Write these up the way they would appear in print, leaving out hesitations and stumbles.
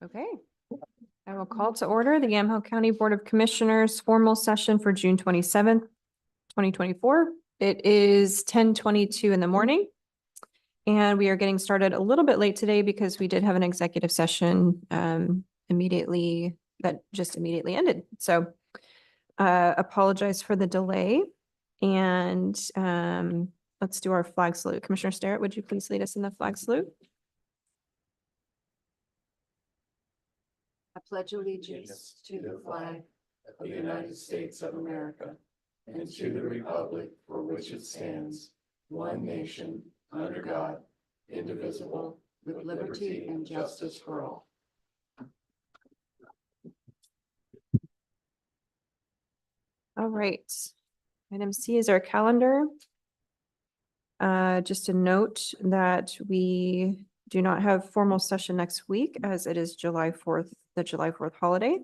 Okay. I will call to order the Yamhill County Board of Commissioners formal session for June 27th, 2024. It is 10:22 in the morning. And we are getting started a little bit late today because we did have an executive session immediately ended. So apologize for the delay. And let's do our flag salute. Commissioner Starrett, would you please lead us in the flag salute? I pledge allegiance to the flag of the United States of America and to the republic for which it stands, one nation, under God, indivisible, with liberty and justice for all. All right. Item C is our calendar. Just a note that we do not have formal session next week as it is July 4th, the July 4th holiday.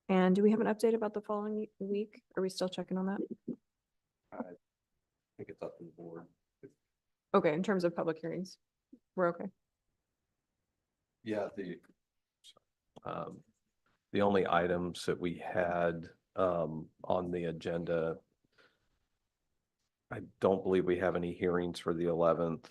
And do we have an update about the following week? Are we still checking on that? I think it's up to the board. Okay, in terms of public hearings, we're okay. Yeah, the only items that we had on the agenda, I don't believe we have any hearings for the 11th.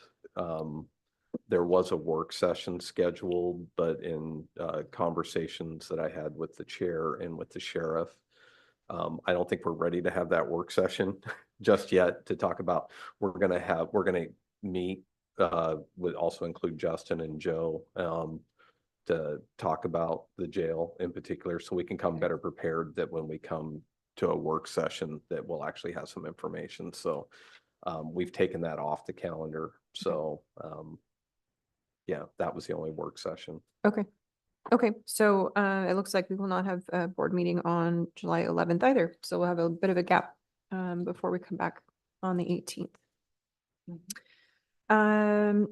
There was a work session scheduled, but in conversations that I had with the chair and with the sheriff, I don't think we're ready to have that work session just yet to talk about. We're going to meet, would also include Justin and Joe to talk about the jail in particular, so we can come better prepared that when we come to a work session that we'll actually have some information. So we've taken that off the calendar. So yeah, that was the only work session. Okay. Okay, so it looks like we will not have a board meeting on July 11th either. So we'll have a bit of a gap before we come back on the 18th.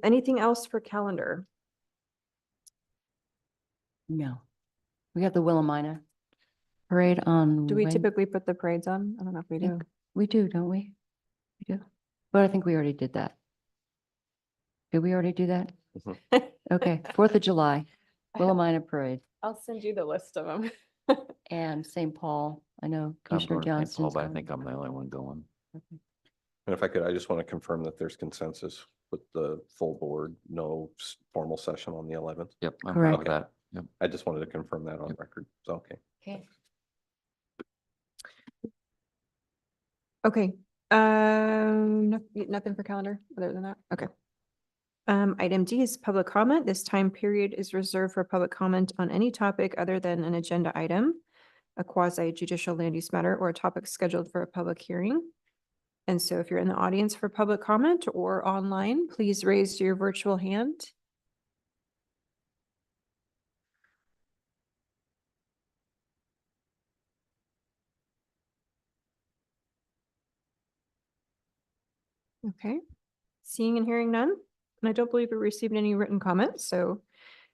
Anything else for calendar? No. We have the Willamina parade on. Do we typically put the parades on? I don't know if we do. We do, don't we? We do. But I think we already did that. Did we already do that? Okay, 4th of July, Willamina parade I'll send you the list of them. and St. Paul. I know I'm Commissioner going to St. Paul, Johnston's but I going. think I'm the only one going. And if I could, I just want to confirm that there's consensus with the full board, no formal session on the 11th. Yep, I'm fine Correct. with that. Yep. I just wanted to confirm that on record. So, okay. Okay. Okay. Nothing for calendar other than that. Okay. Item D is public comment. This time period is reserved for public comment on any topic other than an agenda item, a quasi judicial land use matter, or a topic scheduled for a public hearing. And so if you're in the audience for public comment or online, please raise your virtual hand. Okay, seeing and hearing none. And I don't believe we received any written comments, so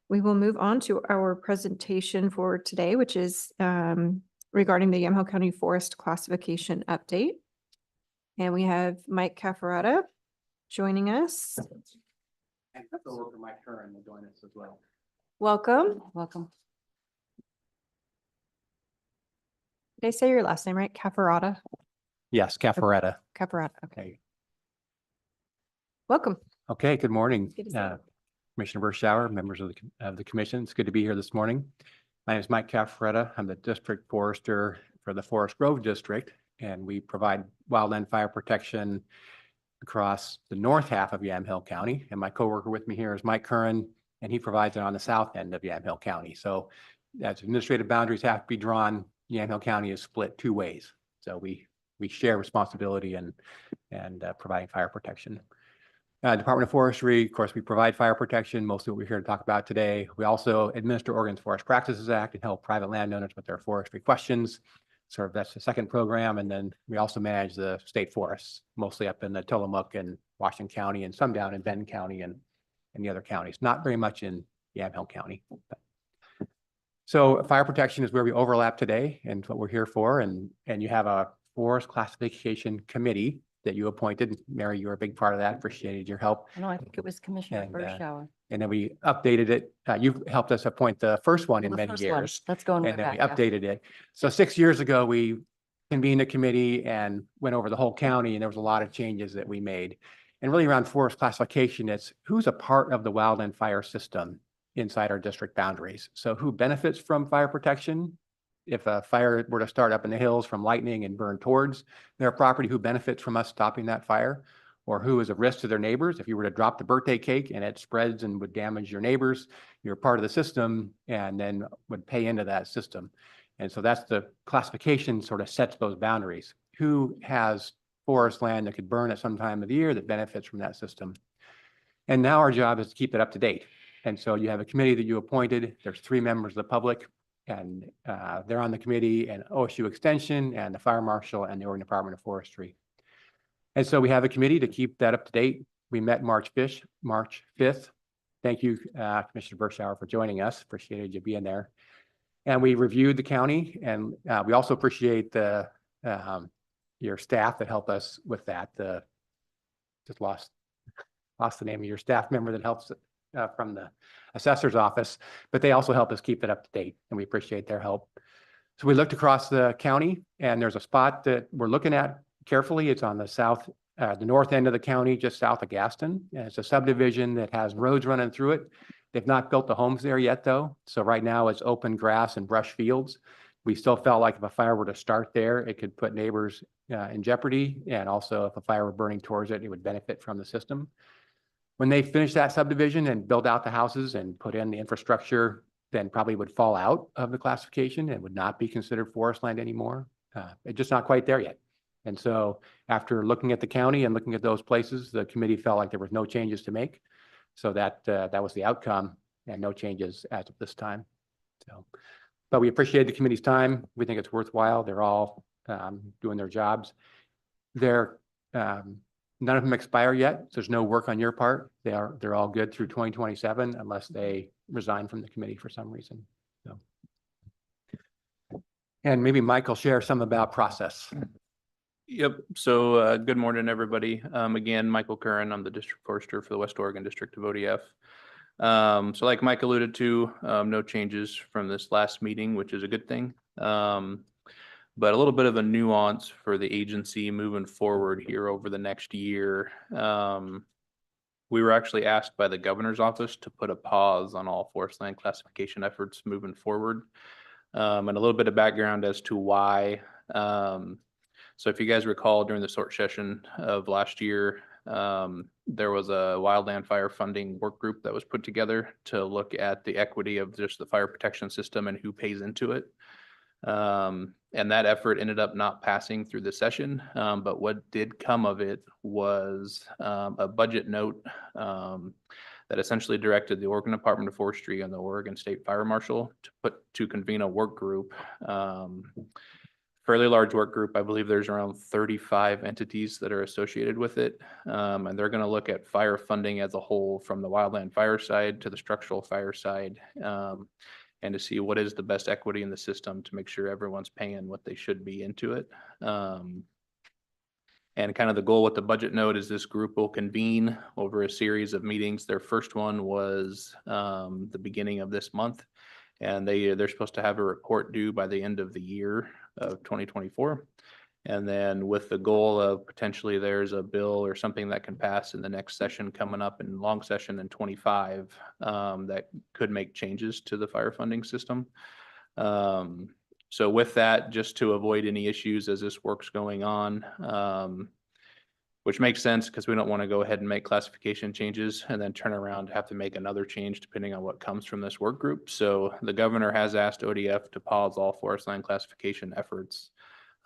we will move on to our presentation for today, which is regarding the Yamhill County Forest Classification Update. And we have Mike Cafferata joining us. And co-worker Mike Curran will join us as well. Welcome. Welcome. Did I say your last name right? Cafferata? Yes, Cafferata. Cafferata, okay. Okay. Welcome. Okay, good morning. Good to see you. Commissioner Burschauer, members of the commission. It's good to be here this morning. My name is Mike Cafferata. I'm the district forester for the Forest Grove District, and we provide wildland fire protection across the north half of Yamhill County. And my coworker with me here is Mike Curran, and he provides it on the south end of Yamhill County. So as administrative boundaries have to be drawn, Yamhill County is split two ways. So we share responsibility and providing fire protection. Department of Forestry, of course, we provide fire protection, mostly what we're here to talk about today. We also administer Oregon's Forest Practices Act and help private landowners with their forestry questions. So that's the second program. And then we also manage the state forests, mostly up in the Tillamook and Washington County, and some down in Benton County and the other counties, not very much in Yamhill County. So fire protection is where we overlap today and what we're here for. And you have a forest classification committee that you appointed. Mary, you were a big part of that. Appreciated your help. No, I think it was Commissioner And, Burschauer. And then we updated it. You've helped us appoint the first one in The many first one. years. That's going way And then back. we yeah. updated it. So 6 years ago, we convened a committee and went over the whole county, and there was a lot of changes that we made. And really around forest classification, it's who's a part of the wildland fire system inside our district boundaries. So who benefits from fire protection? If a fire were to start up in the hills from lightning and burn towards their property, who benefits from us stopping that fire? Or who is a risk to their neighbors? If you were to drop the birthday cake and it spreads and would damage your neighbors, you're part of the system and then would pay into that system. And so that's the classification sort of sets those boundaries. Who has forest land that could burn at some time of the year that benefits from that system? And now our job is to keep it up to date. And so you have a committee that you appointed. There's 3 members of the public, and they're on the committee, and OSU Extension and the Fire Marshal and the Oregon Department of Forestry. And so we have a committee to keep that up to date. We met March 5th. Thank you, Commissioner Bershauer, for joining us. Appreciated you being there. And we reviewed the county, and we also appreciate the your staff that help us with that. Just lost the name of your staff member that helps from the assessor's office, but they also help us keep it up to date, and we appreciate their help. So we looked across the county, and there's a spot that we're looking at carefully. It's on the north end of the county, just south of Gaston. And it's a subdivision that has roads running through it. They've not built the homes there yet, though. So right now it's open grass and brush fields. We still felt like if a fire were to start there, it could put neighbors in jeopardy. And also if a fire were burning towards it, it would benefit from the system. When they finish that subdivision and build out the houses and put in the infrastructure, then probably would fall out of the classification and would not be considered forest land anymore. It's just not quite there yet. And so after looking at the county and looking at those places, the committee felt like there was no changes to make. So that was the outcome, and no changes as of this time. So, but we appreciate the committee's time. We think it's worthwhile. They're all doing their jobs. None of them expire yet. So there's no work on your part. They're all good through 2027 unless they resign from the committee for some reason. So, and maybe Mike will share some about process. Yep. So good morning, everybody. Again, Michael Curran. I'm the district forester for the West Oregon District of ODF. So like Mike alluded to, no changes from this last meeting, which is a good thing. But a little bit of a nuance for the agency moving forward here over the next year. We were actually asked by the governor's office to put a pause on all forest land classification efforts moving forward. And a little bit of background as to why. So if you guys recall, during the short session of last year, there was a wildland fire funding work group that was put together to look at the equity of just the fire protection system and who pays into it. And that effort ended up not passing through the session. But what did come of it was a budget note that essentially directed the Oregon Department of Forestry and the Oregon State Fire Marshal to convene a work group. Fairly large work group. I believe there's around 35 entities that are associated with it. And they're going to look at fire funding as a whole, from the wildland fire side to the structural fire side, and to see what is the best equity in the system to make sure everyone's paying what they should be into it. And kind of the goal with the budget note is this group will convene over a series of meetings. Their first one was the beginning of this month, and they're supposed to have a report due by the end of the year of 2024. And then with the goal of potentially there's a bill or something that can pass in the next session coming up in long session in 25 that could make changes to the fire funding system. So with that, just to avoid any issues as this work's going on, which makes sense because we don't want to go ahead and make classification changes and then turn around to have to make another change depending on what comes from this work group. So the governor has asked ODF to pause all forest land classification efforts.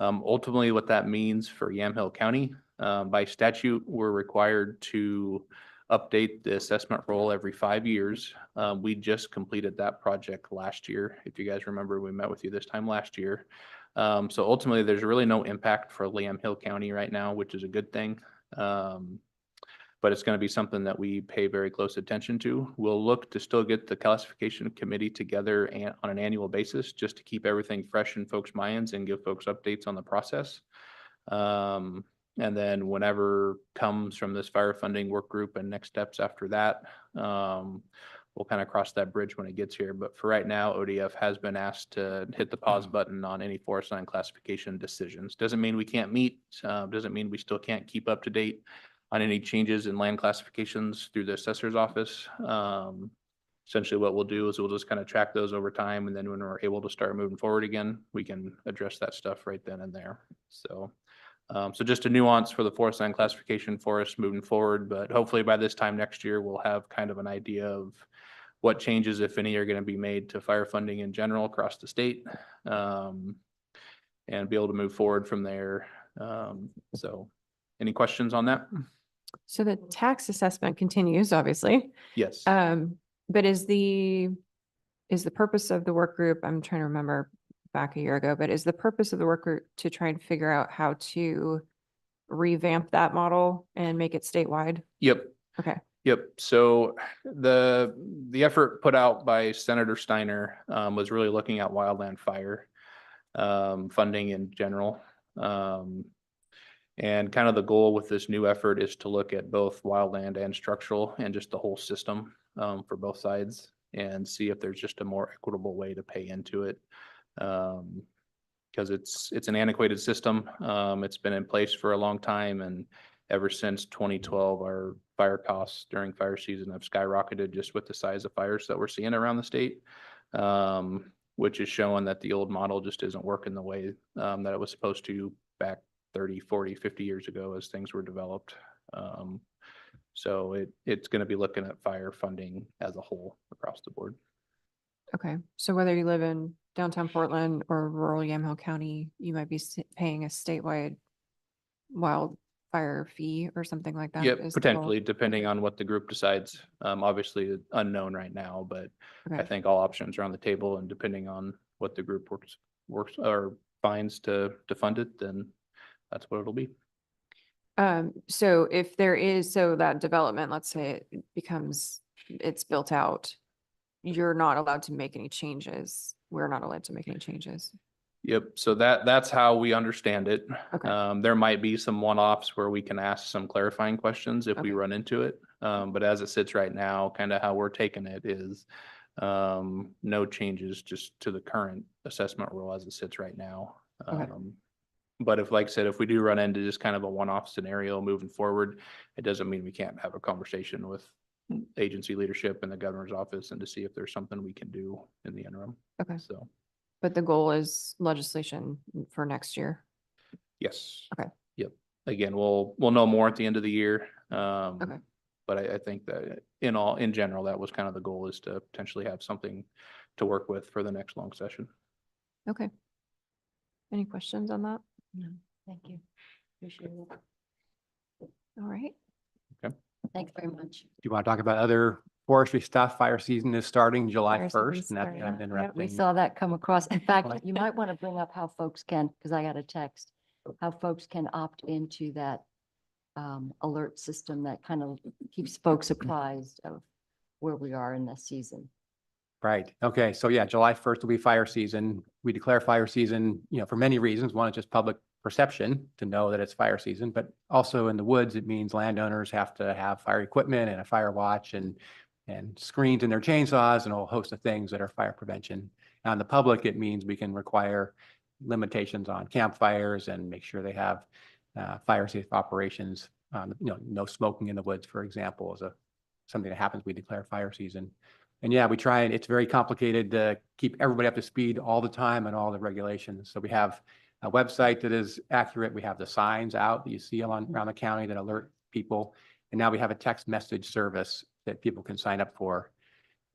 Ultimately, what that means for Yamhill County, by statute, we're required to update the assessment roll every 5 years. We just completed that project last year. If you guys remember, we met with you this time last year. So ultimately, there's really no impact for Yamhill County right now, which is a good thing. But it's going to be something that we pay very close attention to. We'll look to still get the classification committee together on an annual basis, just to keep everything fresh in folks' minds and give folks updates on the process. And then whenever comes from this fire funding work group and next steps after that, we'll kind of cross that bridge when it gets here. But for right now, ODF has been asked to hit the pause button on any forest land classification decisions. Doesn't mean we can't meet, doesn't mean we still can't keep up to date on any changes in land classifications through the assessor's office. Essentially what we'll do is we'll just kind of track those over time. And then when we're able to start moving forward again, we can address that stuff right then and there. So just a nuance for the forest land classification for us moving forward, but hopefully by this time next year, we'll have kind of an idea of what changes, if any, are going to be made to fire funding in general across the state, and be able to move forward from there. So any questions on that? So the tax assessment continues, obviously. Yes. But is the purpose of the work group, I'm trying to remember back a year ago, but is the purpose of the work group to try and figure out how to revamp that model and make it statewide? Yep. Okay. Yep. So the effort put out by Senator Steiner was really looking at wildland fire funding in general. And kind of the goal with this new effort is to look at both wildland and structural and just the whole system for both sides and see if there's just a more equitable way to pay into it. Because it's an antiquated system. It's been in place for a long time, and ever since 2012, our fire costs during fire season have skyrocketed just with the size of fires that we're seeing around the state, which is showing that the old model just isn't working the way that it was supposed to back 30, 40, 50 years ago as things were developed. So it's going to be looking at fire funding as a whole across the board. Okay. So whether you live in downtown Portland or rural Yamhill County, you might be paying a statewide wildfire fee or something like that. Yep, is the goal? potentially, depending on what the group decides. Obviously unknown right now, but I Okay. think all options are on the table, and depending on what the group works or finds to fund it, then that's what it'll be. So if there is, so that development, let's say it becomes, it's built out, you're not allowed to make any changes. We're not allowed to make any changes. Yep, so that's how we understand it. Okay. There might be some one-offs where we can ask some clarifying questions if we Okay. run into it. But as it sits right now, kind of how we're taking it is no changes just to the current assessment rule as it sits right now. Okay. But if, like I said, if we do run into just kind of a one-off scenario moving forward, it doesn't mean we can't have a conversation with agency leadership and the governor's office and to see if there's something we can do in the interim. Okay. So, But the goal is legislation for next year. yes. Okay. Yep. Again, we'll know more at the end of the year. Okay. But I think that in general, that was kind of the goal, is to potentially have something to work with for the next long session. Okay. Any questions on that? No, thank you. Appreciate it. All right. Thanks very much. Do you want to talk about other forestry stuff? Fire season is starting July Fire 1st, season's and that's starting. kind of Yeah, interesting. we saw that come across. In fact, Like- you might want to bring up how folks can, because I got a text, how folks can opt into that alert system that kind of keeps folks apprised of where we are in the season. Right. Okay. So yeah, July 1st will be fire season. We declare fire season, for many reasons. One is just public perception to know that it's fire season, but also in the woods, it means landowners have to have fire equipment and a fire watch and screens in their chainsaws and a whole host of things that are fire prevention. On the public, it means we can require limitations on campfires and make sure they have fire safe operations. No smoking in the woods, for example, is something that happens. We declare fire season. And yeah, we try, and it's very complicated to keep everybody up to speed all the time and all the regulations. So we have a website that is accurate. We have the signs out that you see around the county that alert people. And now we have a text message service that people can sign up for.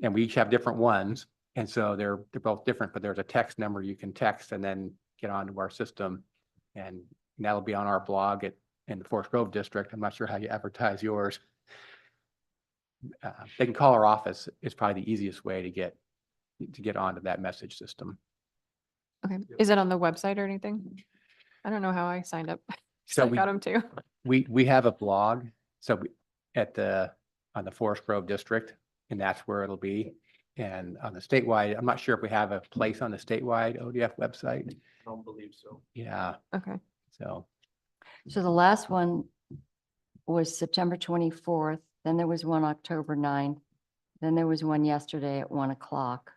And we each have different ones. And so they're both different, but there's a text number you can text and then get onto our system. And that'll be on our blog in the Forest Grove district. I'm not sure how you advertise yours. They can call our office. It's probably the easiest way to get onto that message system. Okay. Is it on the website or anything? I don't know how I signed up. So I we- got them too. We have a blog, so on the Forest Grove district, and that's where it'll be. And on the statewide, I'm not sure if we have a place on the statewide ODF website. I don't believe so. Yeah, Okay. so So the last one was September 24th, then there was one October 9th, then there was one yesterday at 1 o'clock.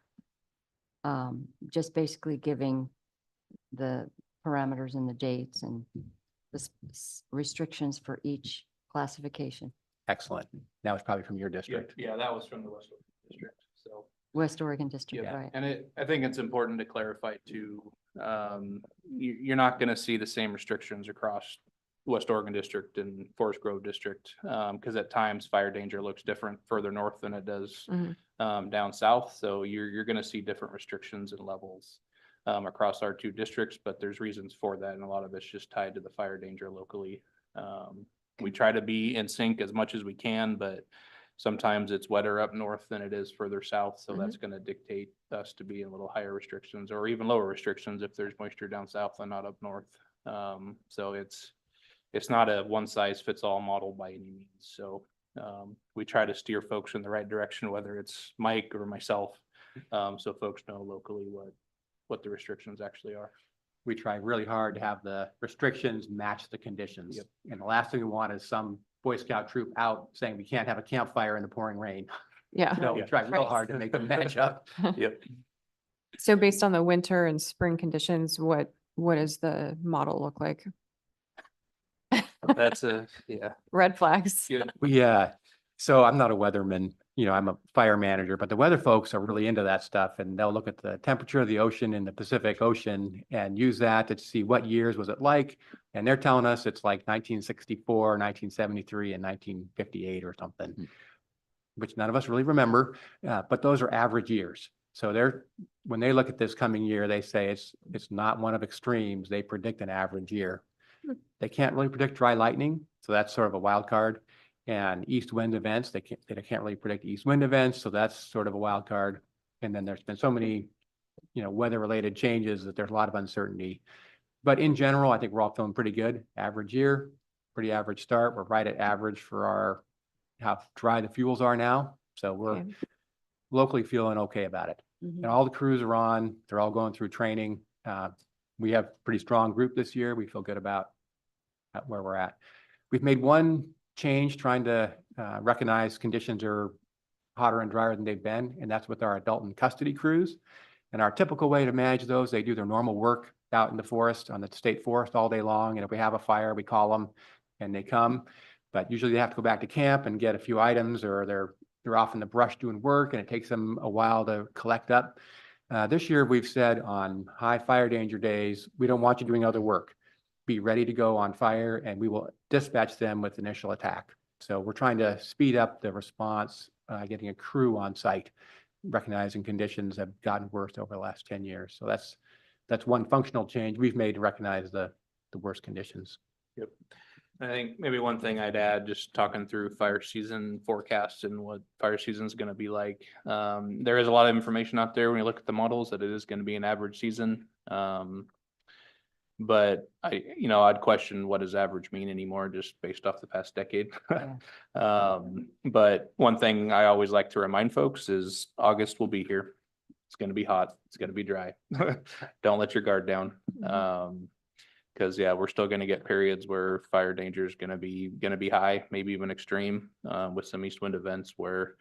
Just basically giving the parameters and the dates and the restrictions for each classification. Excellent. That was probably from your district. Yeah, that was from the West Oregon District, so. West Oregon District, Yeah, right? and I think it's important to clarify too, you're not gonna see the same restrictions across West Oregon District and Forest Grove District, because at times fire danger looks different further north than it does Mhm. down south, so you're gonna see different restrictions and levels across our two districts, but there's reasons for that, and a lot of it's just tied to the fire danger locally. We try to be in sync as much as we can, but sometimes it's wetter up north than it is further south, so that's gonna dictate us to be a little higher restrictions or even lower restrictions if there's moisture down south and not up north. So it's not a one size fits all model by any means, so we try to steer folks in the right direction, whether it's Mike or myself, so folks know locally what the restrictions actually are. We try really hard to have the restrictions match the conditions. Yep. And the last thing we want is some Boy Scout troop out saying we can't have a campfire in the pouring rain. Yeah. So we Yeah. try real Right. hard to make them match up. Yep. So based on the winter and spring conditions, what does the model look like? That's yeah. Red flags. Yeah, so I'm not a weatherman, I'm a fire manager, but the weather folks are really into that stuff and they'll look at the temperature of the ocean in the Pacific Ocean and use that to see what years was it like. And they're telling us it's like 1964, 1973, and 1958 or something, which none of us really remember, but those are average years. So when they look at this coming year, they say it's not one of extremes. They predict an average year. They can't really predict dry lightning, so that's sort of a wild card. And east wind events, they can't really predict east wind events, so that's sort of a wild card. And then there's been so many, weather-related changes that there's a lot of uncertainty. But in general, I think we're all feeling pretty good. Average year, pretty average start. We're right at average for how dry the fuels are now. So we're Okay. locally feeling okay about it. Mhm. And all the crews are on, they're all going through training. We have a pretty strong group this year. We feel good about where we're at. We've made one change trying to recognize conditions are hotter and drier than they've been, and that's with our adult and custody crews. And our typical way to manage those, they do their normal work out in the forest, on the state forest all day long. And if we have a fire, we call them and they come. But usually they have to go back to camp and get a few items, or they're off in the brush doing work and it takes them a while to collect up. This year we've said on high fire danger days, we don't want you doing other work. Be ready to go on fire and we will dispatch them with initial attack. So we're trying to speed up the response, getting a crew on site, recognizing conditions have gotten worse over the last 10 years. So that's one functional change we've made to recognize the worst conditions. Yep. I think maybe one thing I'd add, just talking through fire season forecasts and what fire season is going to be like. There is a lot of information out there when you look at the models that it is going to be an average season. But I'd question what does average mean anymore, just based off the past decade. But one thing I always like to remind folks is August will be here. It's going to be hot. It's going to be dry. Don't let your guard down. Because we're still going to get periods where fire danger is going to be high, maybe even extreme, with some east wind events where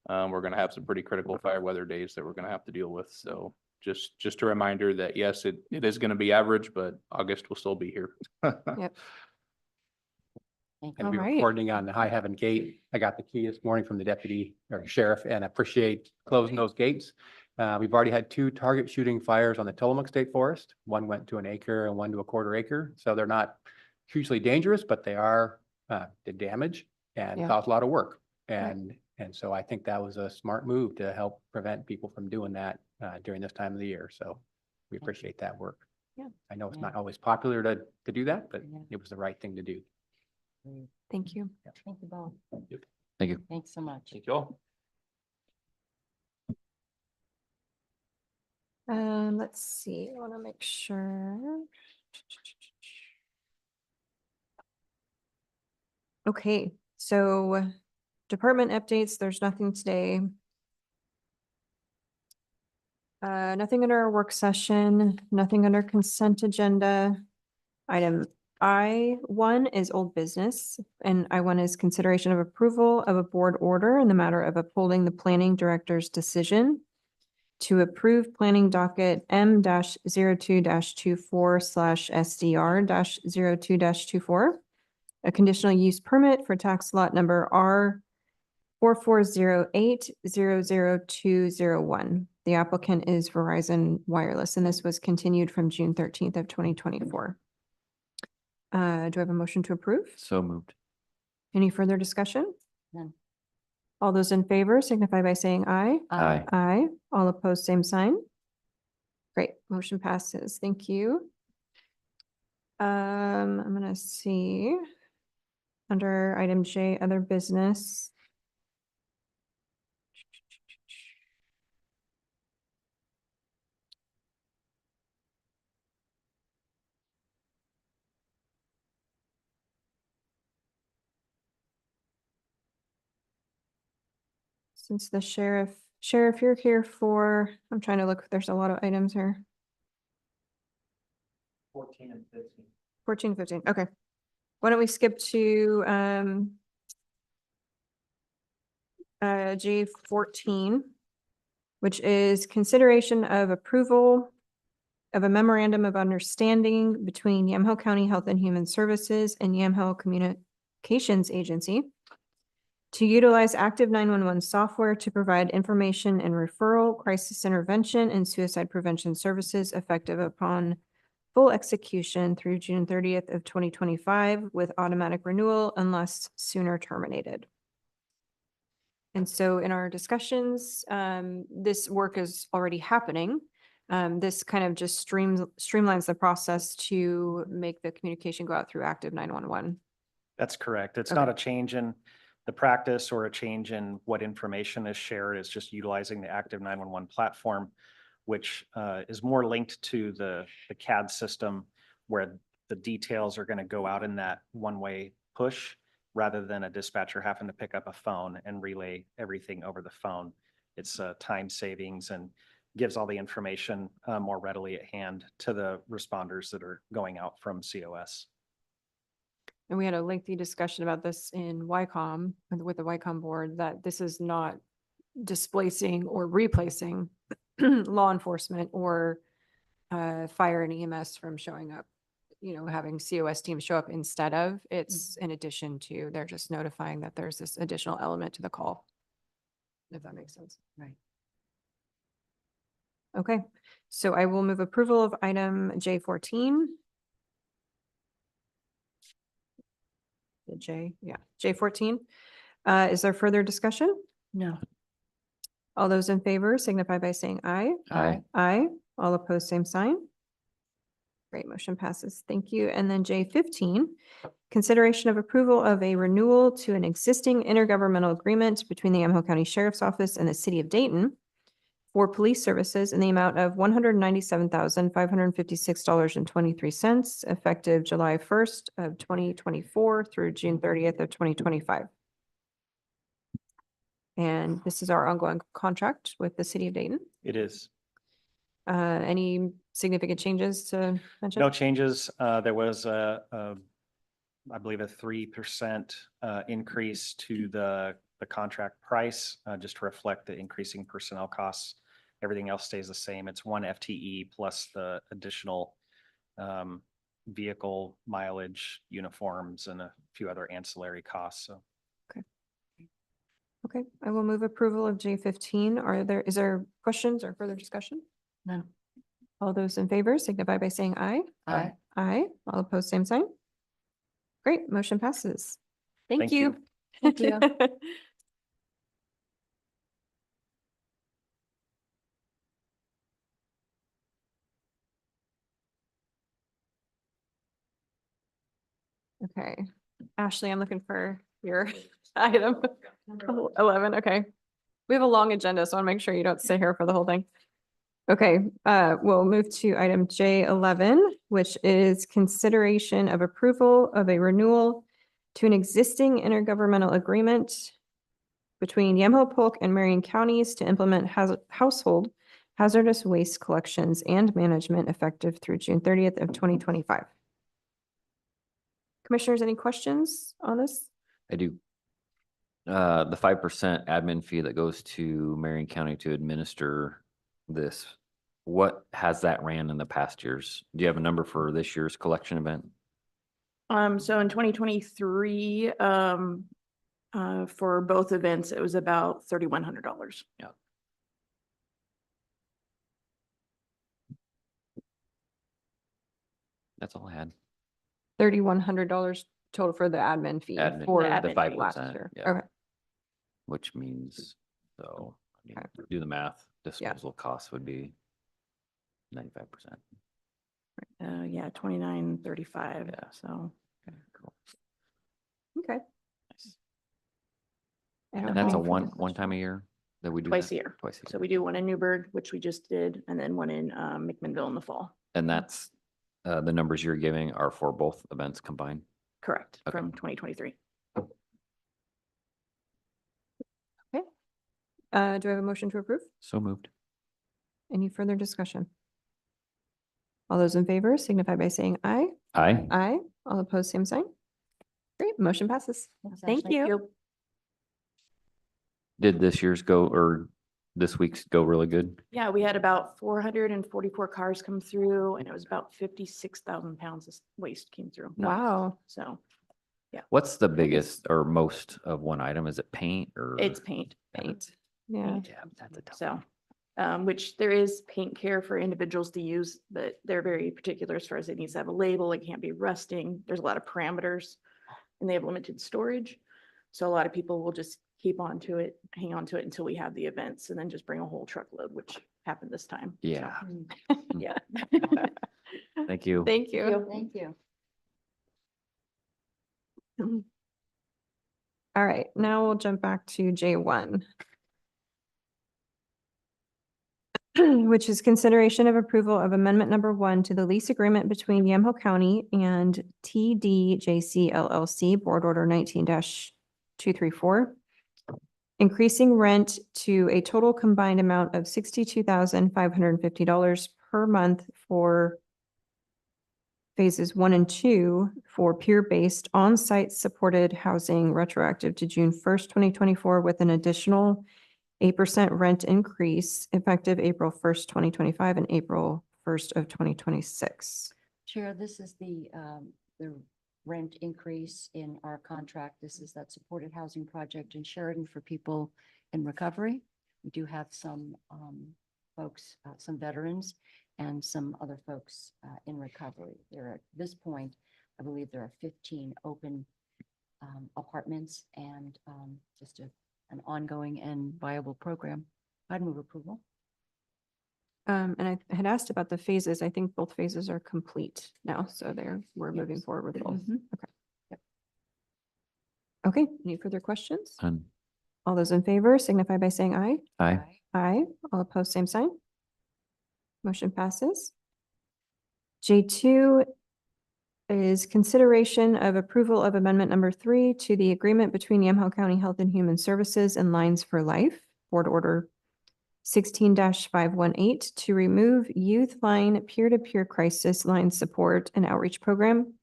we're going to have some pretty critical fire weather days that we're going to have to deal with. So just a reminder that yes, it is going to be average, but August will still be here. Yep. Thank And All we right. were coordinating on the High Heaven Gate. I got the key this morning from the deputy or sheriff and I appreciate closing those gates. We've already had 2 target shooting fires on the Tillamook State Forest. One went to an acre and one to a quarter acre. So they're not hugely dangerous, but they are the damage and Yeah. cause a lot of work. And so I think that was a smart move to help prevent people from doing that during this time of the year. So we appreciate that work. Yeah. I know it's Yeah. not always popular to do that, but Yeah. it was the right thing to do. Thank you. Thank you both. Thank you. Thanks so much. Thank you all. Let's see, I want to make sure. Okay, so department updates, there's nothing today. Nothing under our work session, nothing under consent agenda. Item I1 is old business, and I1 is consideration of approval of a board order in the matter of upholding the planning director's decision to approve planning docket M-02-24/SDR-02-24, a conditional use permit for tax lot number R4408-00201. The applicant is Verizon Wireless, and this was continued from June 13th of 2024. Do I have a motion to approve? So moved. Any further discussion? None. All those in favor signify by saying aye. Aye. Aye. All opposed, same sign. Great, motion passes. Thank you. I'm gonna see. Under item J, other business. Since the sheriff, you're here for, I'm trying to look, there's a lot of items here. 14 and 15. 14, 15, okay. Why don't we skip to J14, which is consideration of approval of a memorandum of understanding between Yamhill County Health and Human Services and Yamhill Communications Agency to utilize active 911 software to provide information and referral, crisis intervention, and suicide prevention services effective upon full execution through June 30th of 2025 with automatic renewal unless sooner terminated. And so in our discussions, this work is already happening. This kind of just streamlines the process to make the communication go out through active 911. That's correct. It's Okay. not a change in the practice or a change in what information is shared. It's just utilizing the active 911 platform, which is more linked to the CAD system where the details are going to go out in that one-way push rather than a dispatcher having to pick up a phone and relay everything over the phone. It's time savings and gives all the information more readily at hand to the responders that are going out from COS. And we had a lengthy discussion about this in YCOM, with the YCOM board, that this is not displacing or replacing law enforcement or fire and EMS from showing up, having COS teams show up instead of, it's in addition to, they're just notifying that there's this additional element to the call. If that makes sense. Right. Okay, so I will move approval of item J14. The J14. Is there further discussion? No. All those in favor signify by saying aye. Aye. Aye. All opposed, same sign. Great, motion passes. Thank you. And then J15, consideration of approval of a renewal to an existing intergovernmental agreement between the Yamhill County Sheriff's Office and the City of Dayton for police services in the amount of $197,556.23, effective July 1st of 2024 through June 30th of 2025. And this is our ongoing contract with the City of Dayton. It is. Any significant changes to mention? No changes. There was I believe a 3% increase to the contract price, just to reflect the increasing personnel costs. Everything else stays the same. It's 1 FTE plus the additional vehicle mileage, uniforms, and a few other ancillary costs. So. Okay, I will move approval of J15. Is there questions or further discussion? None. All those in favor signify by saying aye. Aye. Aye. All opposed, same sign. Great, motion passes. Thank Thank you. you. Thank you. Okay, Ashley, I'm looking for your item 11. Okay. We have a long agenda, so I want to make sure you don't stay here for the whole thing. Okay, we'll move to item J11, which is consideration of approval of a renewal to an existing intergovernmental agreement between Yamhill, Polk, and Marion counties to implement household hazardous waste collections and management effective through June 30th of 2025. Commissioners, any questions on this? I do. The 5% admin fee that goes to Marion County to administer this, what has that ran in the past years? Do you have a number for this year's collection event? So in 2023, for both events, it was about $3,100. That's all I had. $3,100 total for the admin fee Admin, for the the admin fee. last 5%. year. Yeah. Okay, Which means, so, I mean, Okay. do the math, Yeah. disposal costs would be 95%. Yeah, 29.35. Yeah. So Okay, cool. okay. Nice. I don't And that's have a any further one time a questions. year that we do twice that? a year. Twice a So year. we do one in Newburgh, which we just did, and then one in McMinnville in the fall. And that's, the numbers you're giving are for both events combined? Correct, Okay. from 2023. Do I have a motion to approve? So moved. Any further discussion? All those in favor signify by saying aye. Aye. Aye. All opposed, same sign. Great, motion passes. Thanks, Thank Ashley. you. Did this year's go, or this week's go really good? Yeah, we had about 444 cars come through, and it was about 56,000 pounds of waste came through. Wow. So What's the biggest or most of one item? Is it paint or? it's paint. Paint. Yeah. Yeah, that's a tough So, one. which there is paint care for individuals to use, but they're very particular as far as it needs to have a label, it can't be rusting. There's a lot of parameters and they have limited storage. So a lot of people will just keep on to it, hang on to it until we have the events and then just bring a whole truckload, which happened this time. So, Yeah. Yeah. Thank you. Thank you. Thank you. All right, now we'll jump back to J1. Which is consideration of approval of amendment number 1 to the lease agreement between Yamhill County and TDJC LLC, Board Order 19-234. Increasing rent to a total combined amount of $62,550 per month for phases 1 and 2 for peer-based on-site supported housing retroactive to June 1st, 2024, with an additional 8% rent increase effective April 1st, 2025 and April 1st of 2026. Chair, this is the rent increase in our contract. This is that supported housing project in Sheridan for people in recovery. We do have some folks, some veterans and some other folks in recovery. There are, at this point, I believe there are 15 open apartments and just an ongoing and viable program. I'd move approval. And I had asked about the phases. I think both phases are complete now, so we're moving Yes. forward with both. Mhm. Okay. Yep. Okay, any further questions? None. All those in favor signify by saying aye. Aye. Aye. All opposed, same sign. Motion passes. J2 is consideration of approval of amendment number 3 to the agreement between Yamhill County Health and Human Services and Lines for Life, Board Order 16-518, to remove youth line peer-to-peer crisis line support and outreach program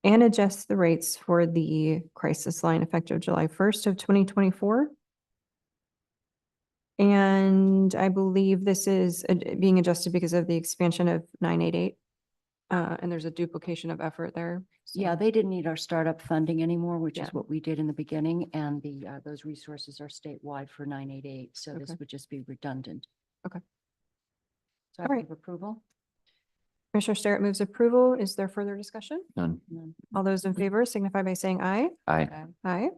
and adjust the rates for the crisis line effective July 1st of 2024. And I believe this is being adjusted because of the expansion of 988. And there's a duplication of effort there. so- Yeah, they didn't need our startup funding anymore, which Yeah. is what we did in the beginning, and those resources are statewide for 988, so this Okay. would just be redundant. Okay. So I All right. move approval. Commissioner Sterrett moves approval. Is there further discussion? None. None. All those in favor signify by saying aye. Aye. Aye.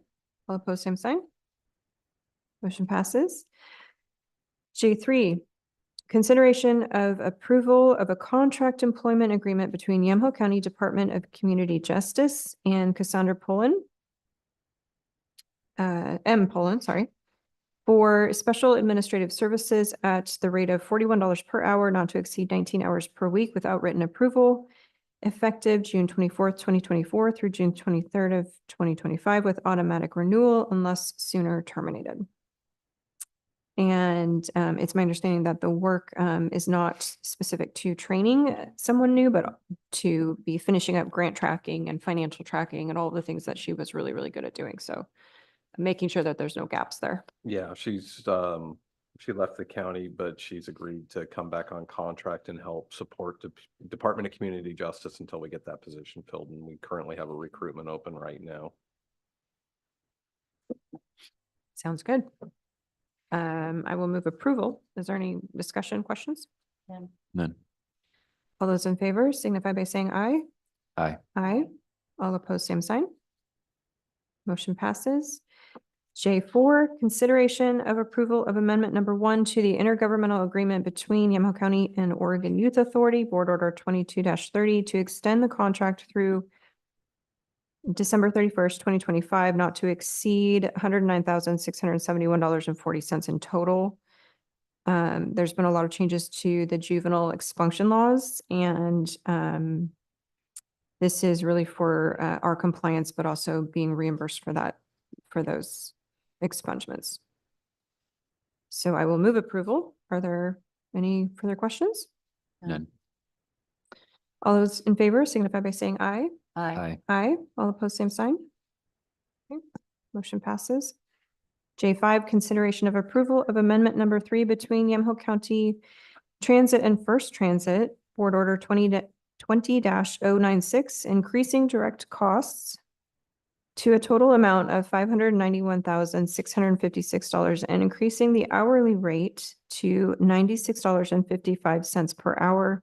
All opposed, same sign. Motion passes. J3, consideration of approval of a contract employment agreement between Yamhill County Department of Community Justice and Cassandra Pullen, M. Pullen, sorry, for special administrative services at the rate of $41 per hour, not to exceed 19 hours per week without written approval, effective June 24th, 2024 through June 23rd of 2025 with automatic renewal unless sooner terminated. And it's my understanding that the work is not specific to training someone new, but to be finishing up grant tracking and financial tracking and all of the things that she was really, really good at doing. So making sure that there's no gaps there. Yeah, she left the county, but she's agreed to come back on contract and help support the Department of Community Justice until we get that position filled. And we currently have a recruitment open right now. Sounds good. I will move approval. Is there any discussion, questions? None. All those in favor signify by saying aye. Aye. Aye. All opposed, same sign. Motion passes. J4, consideration of approval of amendment number 1 to the intergovernmental agreement between Yamaha County and Oregon Youth Authority, Board Order 22-30, to extend the contract through December 31st, 2025, not to exceed $109,671.40 in total. There's been a lot of changes to the juvenile expunction laws, and this is really for our compliance, but also being reimbursed for that, for those expungements. So I will move approval. Are there any further questions? None. All those in favor signify by saying aye. Aye. Aye. All opposed, same sign. Okay, motion passes. J5, consideration of approval of amendment number 3 between Yamaha County Transit and First Transit, Board Order 20-096, increasing direct costs to a total amount of $591,656 and increasing the hourly rate to $96.55 per hour,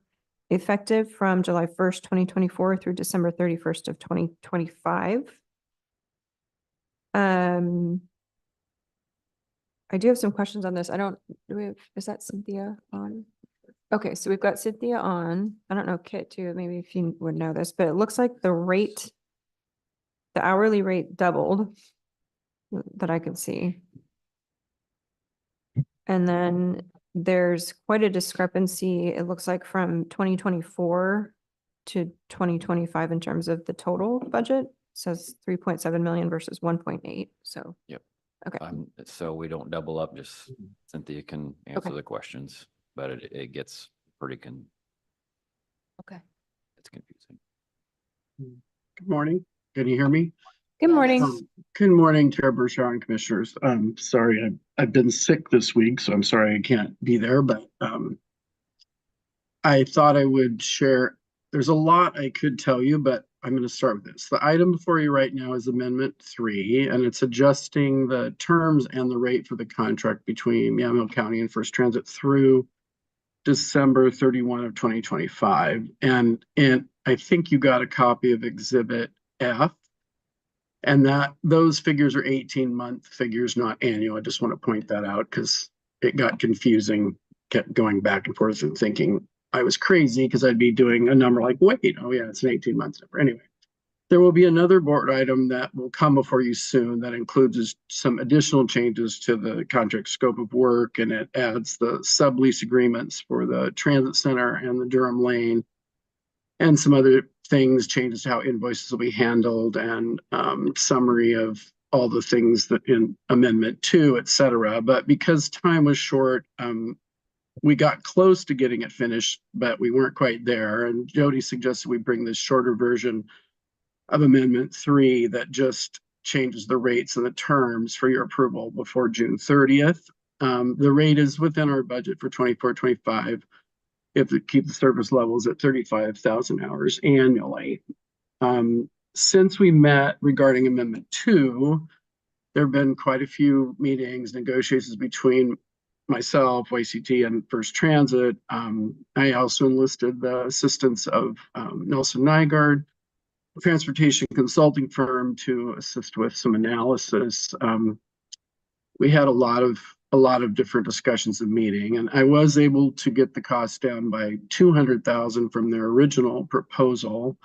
effective from July 1st, 2024 through December 31st of 2025. I do have some questions on this. Do we have, is that Cynthia on? Okay, so we've got Cynthia on. I don't know, Kit too, maybe if you would know this, but it looks like the hourly rate doubled that I could see. And then there's quite a discrepancy, it looks like, from 2024 to 2025 in terms of the total budget. It says 3.7 million versus 1.8, so. Yep. Okay, So we don't double up, just Cynthia can answer Okay. the questions, but it gets pretty Okay. it's confusing. Good morning. Can you hear me? good morning. Good morning, Chair Burchard and Commissioners. Sorry, I've been sick this week, so I'm sorry I can't be there, but I thought I would share. There's a lot I could tell you, but I'm going to start with this. The item before you right now is Amendment 3, and it's adjusting the terms and the rate for the contract between Yamaha County and First Transit through December 31 of 2025. And I think you got a copy of Exhibit F. And those figures are 18-month figures, not annual. I just want to point that out because it got confusing, kept going back and forth and thinking I was crazy because I'd be doing a number like, wait, oh yeah, it's an 18-month number. Anyway, there will be another board item that will come before you soon that includes some additional changes to the contract scope of work, and it adds the sublease agreements for the transit center and the Durham Lane, and some other things, changes to how invoices will be handled, and summary of all the things that in Amendment 2, et cetera. But because time was short, we got close to getting it finished, but we weren't quite there. And Jody suggested we bring this shorter version of Amendment 3 that just changes the rates and the terms for your approval before June 30th. The rate is within our budget for 24-25. If we keep the service levels at 35,000 hours annually. Since we met regarding Amendment 2, there have been quite a few meetings, negotiations between myself, YCT, and First Transit. I also enlisted the assistance of Nelson Nygaard, a transportation consulting firm, to assist with some analysis. We had a lot of different discussions and meeting, and I was able to get the cost down by $200,000 from their original proposal.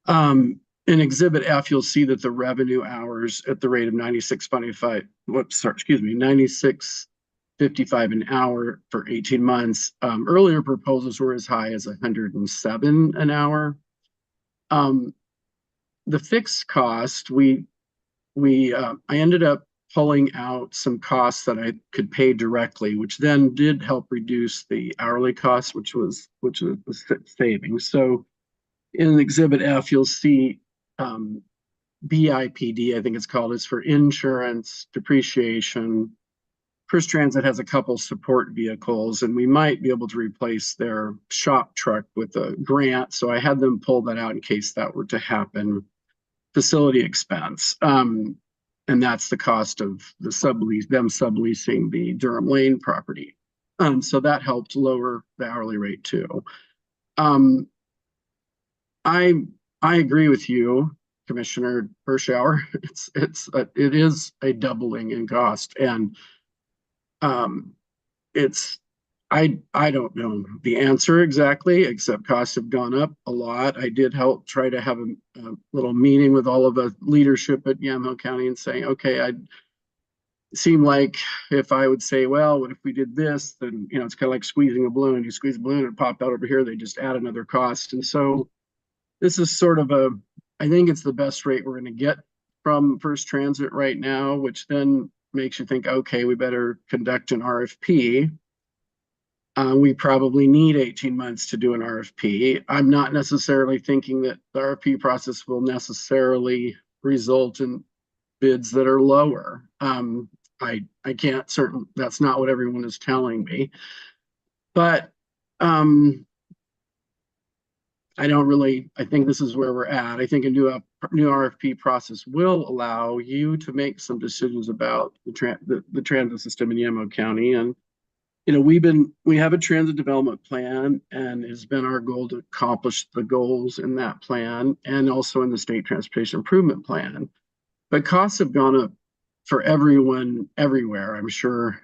In Exhibit F, you'll see that the revenue hours at the rate of $96.55 an hour for 18 months. Earlier proposals were as high as $107 an hour. The fixed cost, I ended up pulling out some costs that I could pay directly, which then did help reduce the hourly costs, which was savings. So in Exhibit F, you'll see BIPD, I think it's called, is for insurance, depreciation. First Transit has a couple support vehicles, and we might be able to replace their shop truck with a grant. So I had them pull that out in case that were to happen. Facility expense. And that's the cost of the subleasing the Durham Lane property. So that helped lower the hourly rate too. I agree with you, Commissioner Bershower. It is a doubling in cost, and I don't know the answer exactly, except costs have gone up a lot. I did help try to have a little meeting with all of the leadership at Yamhill County and saying, okay, I'd seem like if I would say, well, what if we did this, then, it's kind of like squeezing a balloon. You squeeze a balloon and it popped out over here. They just add another cost. And so this is sort of I think it's the best rate we're going to get from First Transit right now, which then makes you think, okay, we better conduct an RFP. We probably need 18 months to do an RFP. I'm not necessarily thinking that the RFP process will necessarily result in bids that are lower. I can't that's not what everyone is telling me. But I think this is where we're at. I think a new RFP process will allow you to make some decisions about the transit system in Yamhill County. And we have a transit development plan, and it's been our goal to accomplish the goals in that plan and also in the state transportation improvement plan. But costs have gone up for everyone everywhere. I'm sure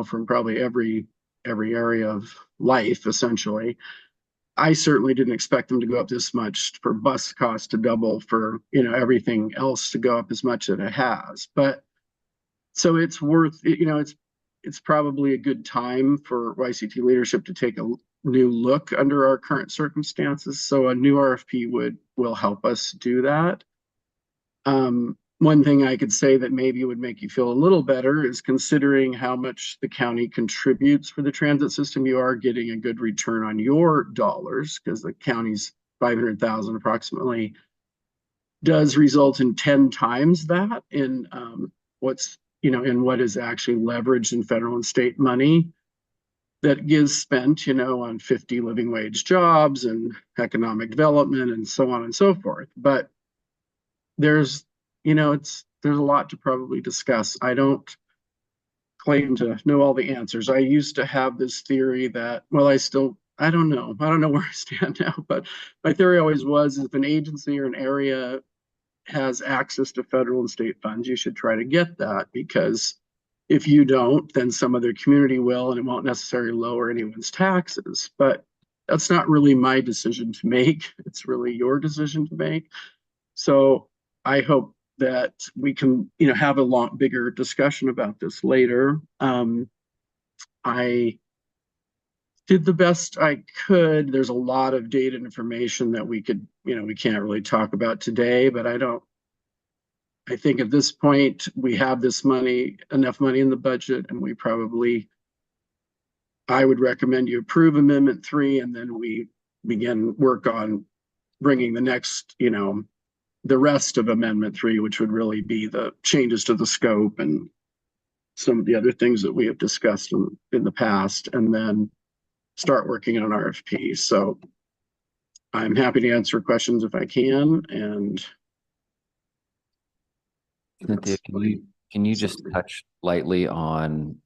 from probably every area of life, essentially. I certainly didn't expect them to go up this much, for bus costs to double, for everything else to go up as much as it has. But so it's worth it's probably a good time for YCT leadership to take a new look under our current circumstances. So a new RFP will help us do that. One thing I could say that maybe would make you feel a little better is, considering how much the county contributes for the transit system, you are getting a good return on your dollars, because the county's 500,000 approximately does result in 10 times that in in what is actually leveraged in federal and state money that gets spent, on 50 living wage jobs and economic development and so on and so forth. But there's a lot to probably discuss. I don't claim to know all the answers. I used to have this theory that, well, I don't know where I stand now, but my theory always was, if an agency or an area has access to federal and state funds, you should try to get that, because if you don't, then some other community will, and it won't necessarily lower anyone's taxes. But that's not really my decision to make. It's really your decision to make. So I hope that we can, have a lot bigger discussion about this later. I did the best I could. There's a lot of data and information that we could, we can't really talk about today, but I think at this point we have enough money in the budget, and I would recommend you approve Amendment 3, and then we begin work on bringing the next, the rest of Amendment 3, which would really be the changes to the scope and some of the other things that we have discussed in the past, and then start working on an RFP. So I'm happy to answer questions if I can. And Cynthia, can you just touch lightly on,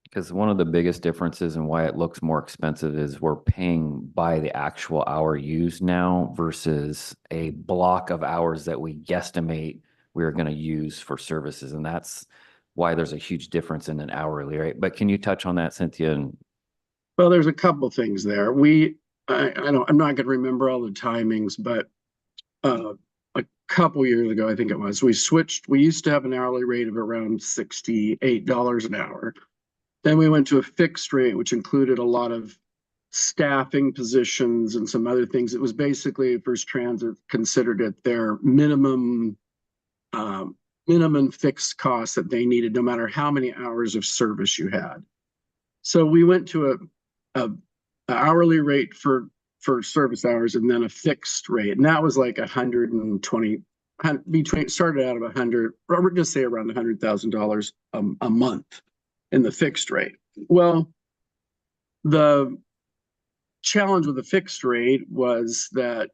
because one of the biggest differences and why it looks more expensive is we're paying by the actual hour used now versus a block of hours that we guesstimate we're going to use for services. And that's why there's a huge difference in an hourly rate. But can you touch on that, Cynthia? Well, there's a couple things there. I'm not going to remember all the timings, but a couple years ago, I think it was, we used to have an hourly rate of around $68 an hour. Then we went to a fixed rate, which included a lot of staffing positions and some other things. It was basically, First Transit considered it their minimum minimum fixed costs that they needed, no matter how many hours of service you had. So we went to a hourly rate for service hours and then a fixed rate. And that was like 120, between, started out of 100, or we're just say around $100,000 a month in the fixed rate. Well, the challenge with the fixed rate was that,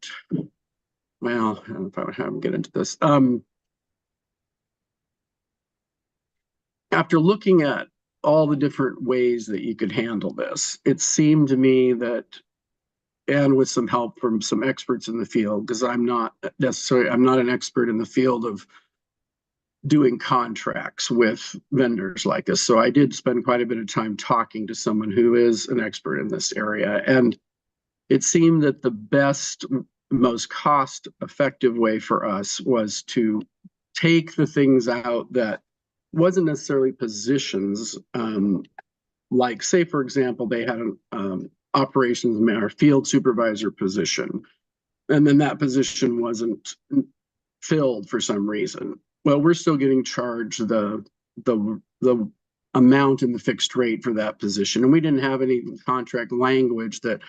well, I don't know if I have to get into this. After looking at all the different ways that you could handle this, it seemed to me that, and with some help from some experts in the field, because I'm not an expert in the field of doing contracts with vendors like this. So I did spend quite a bit of time talking to someone who is an expert in this area. And it seemed that the best, most cost-effective way for us was to take the things out that wasn't necessarily positions, like say, for example, they had an operations manager, field supervisor position, and then that position wasn't filled for some reason. Well, we're still getting charged the amount in the fixed rate for that position, and we didn't have any contract language that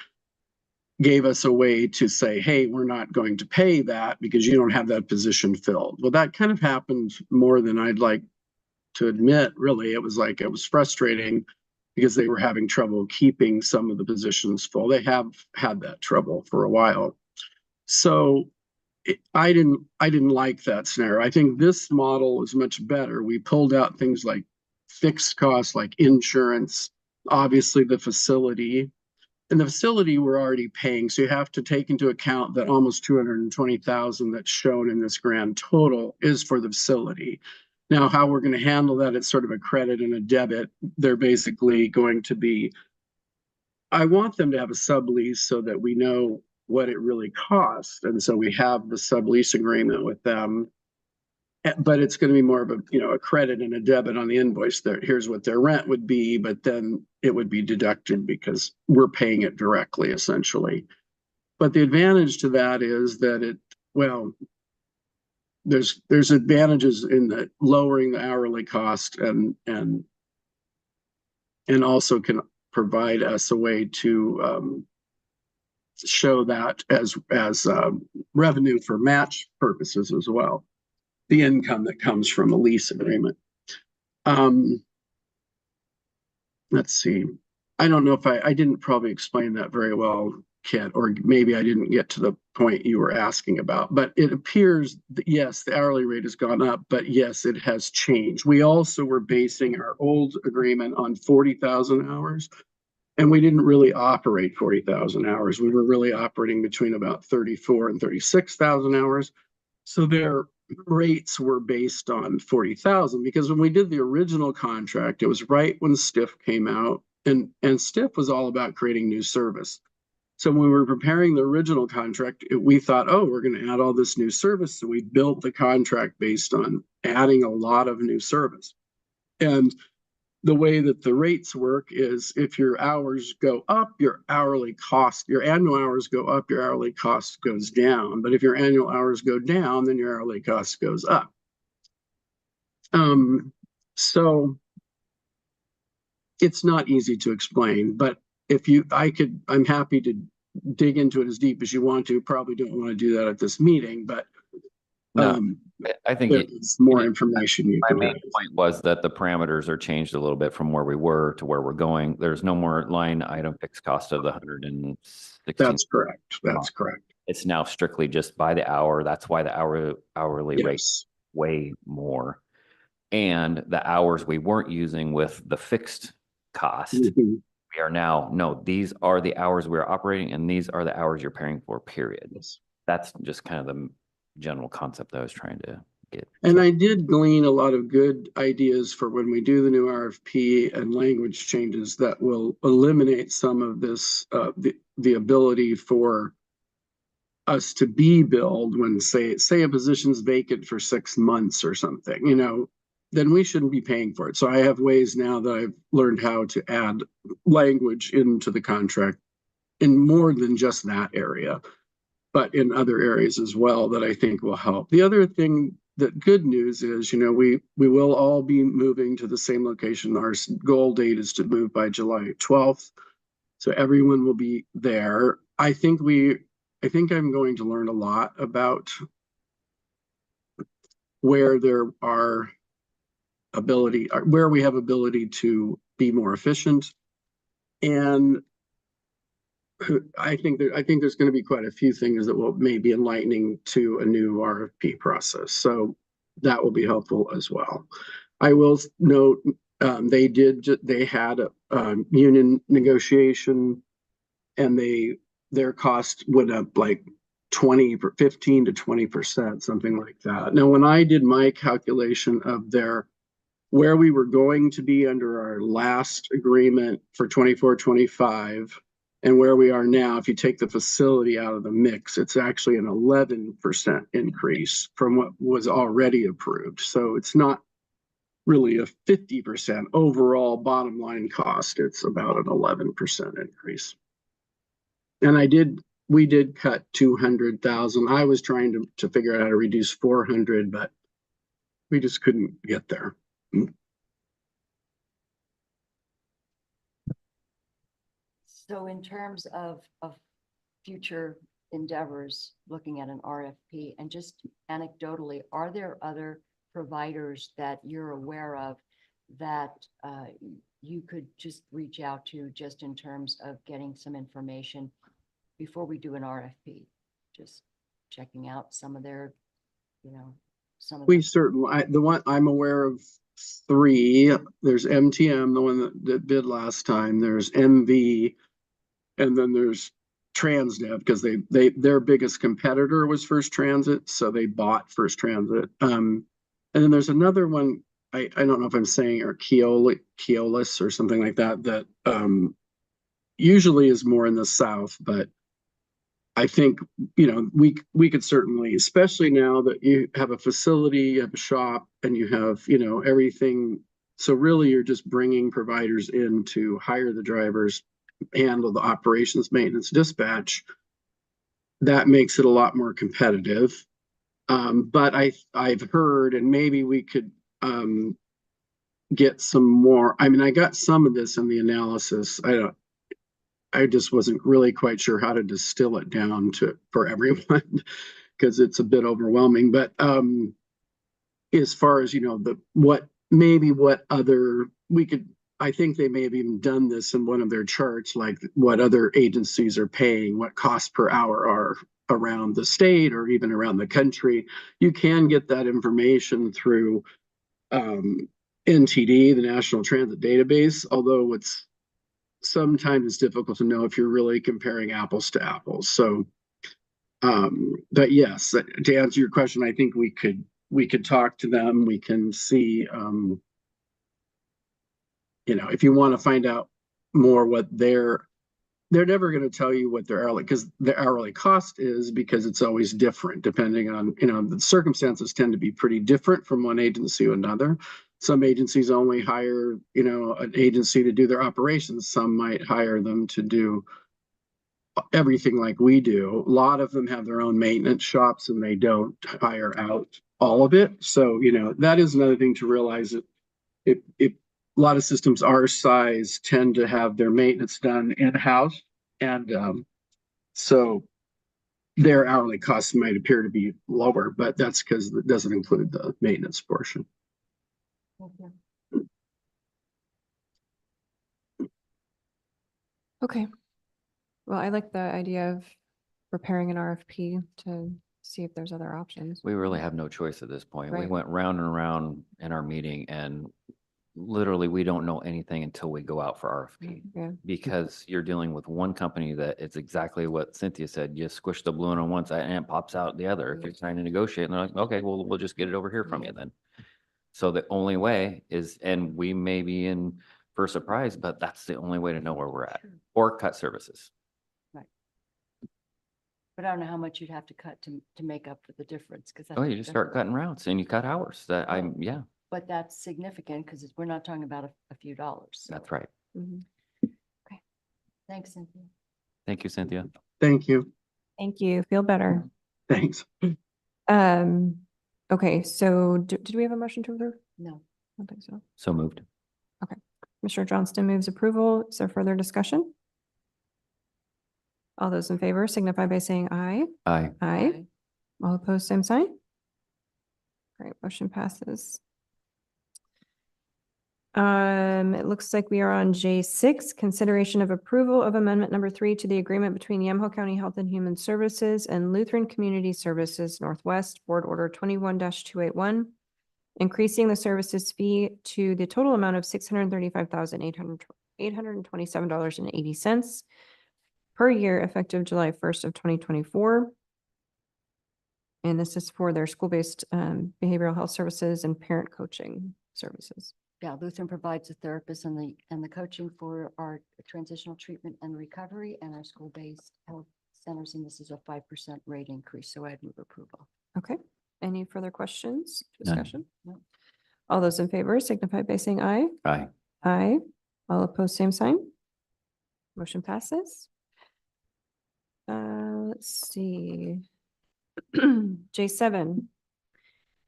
gave us a way to say, hey, we're not going to pay that because you don't have that position filled. Well, that kind of happened more than I'd like to admit. Really, it was frustrating because they were having trouble keeping some of the positions full. They have had that trouble for a while. So I didn't like that scenario. I think this model is much better. We pulled out things like fixed costs, like insurance, obviously the facility. And the facility we're already paying, so you have to take into account that almost $220,000 that's shown in this grand total is for the facility. Now, how we're going to handle that, it's sort of a credit and a debit. They're basically going to be, I want them to have a sublease so that we know what it really costs. And so we have the sublease agreement with them. But it's going to be more of a credit and a debit on the invoice. There, here's what their rent would be, but then it would be deducted because we're paying it directly, essentially. But the advantage to that is that there's advantages in the lowering the hourly cost and also can provide us a way to show that as revenue for match purposes as well. The income that comes from a lease agreement. Let's see. I don't know if I didn't probably explain that very well, Kent, or maybe I didn't get to the point you were asking about, but it appears that yes, the hourly rate has gone up, but yes, it has changed. We also were basing our old agreement on 40,000 hours, and we didn't really operate 40,000 hours. We were really operating between about 34 and 36,000 hours. So their rates were based on 40,000, because when we did the original contract, it was right when STIF came out, and STIF was all about creating new service. So when we were preparing the original contract, we thought, oh, we're going to add all this new service. So we built the contract based on adding a lot of new service. And the way that the rates work is if your hours go up, your annual hours go up, your hourly cost goes down. But if your annual hours go down, then your hourly cost goes up. So it's not easy to explain, but I'm happy to dig into it as deep as you want to. Probably don't want to do that at this meeting, but I think there's more information you my can main get. point was that the parameters are changed a little bit from where we were to where we're going. There's no more line item fixed cost of the 116. That's correct. That's correct. It's now strictly just by the hour. That's why the hourly rate Yes. way more. And the hours we weren't using with the fixed cost, Mhm. we are now, no, these are the hours we're operating and these are the hours you're paying for, period. Yes. That's just kind of the general concept I was trying to get. And I did glean a lot of good ideas for when we do the new RFP and language changes that will eliminate some of this, the ability for us to be billed when say a position's vacant for 6 months or something, then we shouldn't be paying for it. So I have ways now that I've learned how to add language into the contract in more than just that area, but in other areas as well that I think will help. The other thing the good news is, we will all be moving to the same location. Our goal date is to move by July 12th. So everyone will be there. I think I'm going to learn a lot about where there are where we have ability to be more efficient. And I think there's going to be quite a few things that will maybe enlightening to a new RFP process. So that will be helpful as well. I will note they had a union negotiation, and their cost went up like 15 to 20%, something like that. Now, when I did my calculation of where we were going to be under our last agreement for 24-25 and where we are now, if you take the facility out of the mix, it's actually an 11% increase from what was already approved. So it's not really a 50% overall bottom line cost. It's about an 11% increase. And we did cut 200,000. I was trying to figure out how to reduce 400, but we just couldn't get there. So in terms of future endeavors, looking at an RFP, and just anecdotally, are there other providers that you're aware of that you could just reach out to just in terms of getting some information before we do an RFP? Just checking out some of their, some of We the. certainly, the one I'm aware of 3, there's MTM, the one that bid last time, there's MV, and then there's Transdev, because their biggest competitor was First Transit, so they bought First Transit. And then there's another one, I don't know if I'm saying, or Keolis or something like that usually is more in the south, but I think, we could certainly, especially now that you have a facility, you have a shop, and you have, everything. So really, you're just bringing providers in to hire the drivers, handle the operations, maintenance, dispatch. That makes it a lot more competitive. But I've heard, and maybe we could get some more. I mean, I got some of this in the analysis. I just wasn't really quite sure how to distill it down for everyone because it's a bit overwhelming. But as far as what other we could, I think they may have even done this in one of their charts, like what other agencies are paying, what costs per hour are around the state or even around the country. You can get that information through NTD, the National Transit Database, although sometimes it's difficult to know if you're really comparing apples to apples. So, but yes, to answer your question, I think we could talk to them. We can see, if you want to find out more what they're never going to tell you what their hourly, because the hourly cost is, because it's always different depending on, the circumstances tend to be pretty different from one agency to another. Some agencies only hire, an agency to do their operations. Some might hire them to do everything like we do. A lot of them have their own maintenance shops and they don't hire out all of it. So, that is another thing to realize that if a lot of systems our size tend to have their maintenance done in-house. And so their hourly costs might appear to be lower, but that's because it doesn't include the maintenance portion. Okay. Well, I like the idea of preparing an RFP to see if there's other options. We really have no choice at this point. We Right. went round and around in our meeting, and literally we don't know anything until we go out for RFP. Yeah. Because you're dealing with one company that it's exactly what Cynthia said. You squish the balloon on one side and it pops out the other. If you're trying to negotiate, and they're like, okay, well, we'll just get it over here from you then. So the only way is, and we may be in for a surprise, but that's the only way to know where we're at, or cut services. But I don't know how much you'd have to cut to make up for the difference, because. Oh, you just start cutting routes and you cut hours. Yeah, But that's significant because we're not talking about a few dollars. So. that's right. Mhm. Okay. Thanks, Cynthia. Thank you, Cynthia. Thank you. Thank you. Feel better. Thanks. Okay, so did we have a motion to approve? No. I don't think so. So moved. Commissioner Johnston moves approval. Is there further discussion? All those in favor signify by saying aye. Aye. Aye. All opposed, same sign. Great, motion passes. It looks like we are on J6, consideration of approval of amendment number 3 to the agreement between Yamaha County Health and Human Services and Lutheran Community Services Northwest Board Order 21-281, increasing the services fee to the total amount of $635,827.80 per year effective July 1st of 2024. And this is for their school-based behavioral health services and parent coaching services. Yeah, Lutheran provides the therapist and the coaching for our transitional treatment and recovery and our school-based health centers. And this is a 5% rate increase. So I'd move approval. Okay, any further questions, None. discussion? No. All those in favor signify by saying aye. Aye. Aye. All opposed, same sign. Motion passes. Let's see. J7.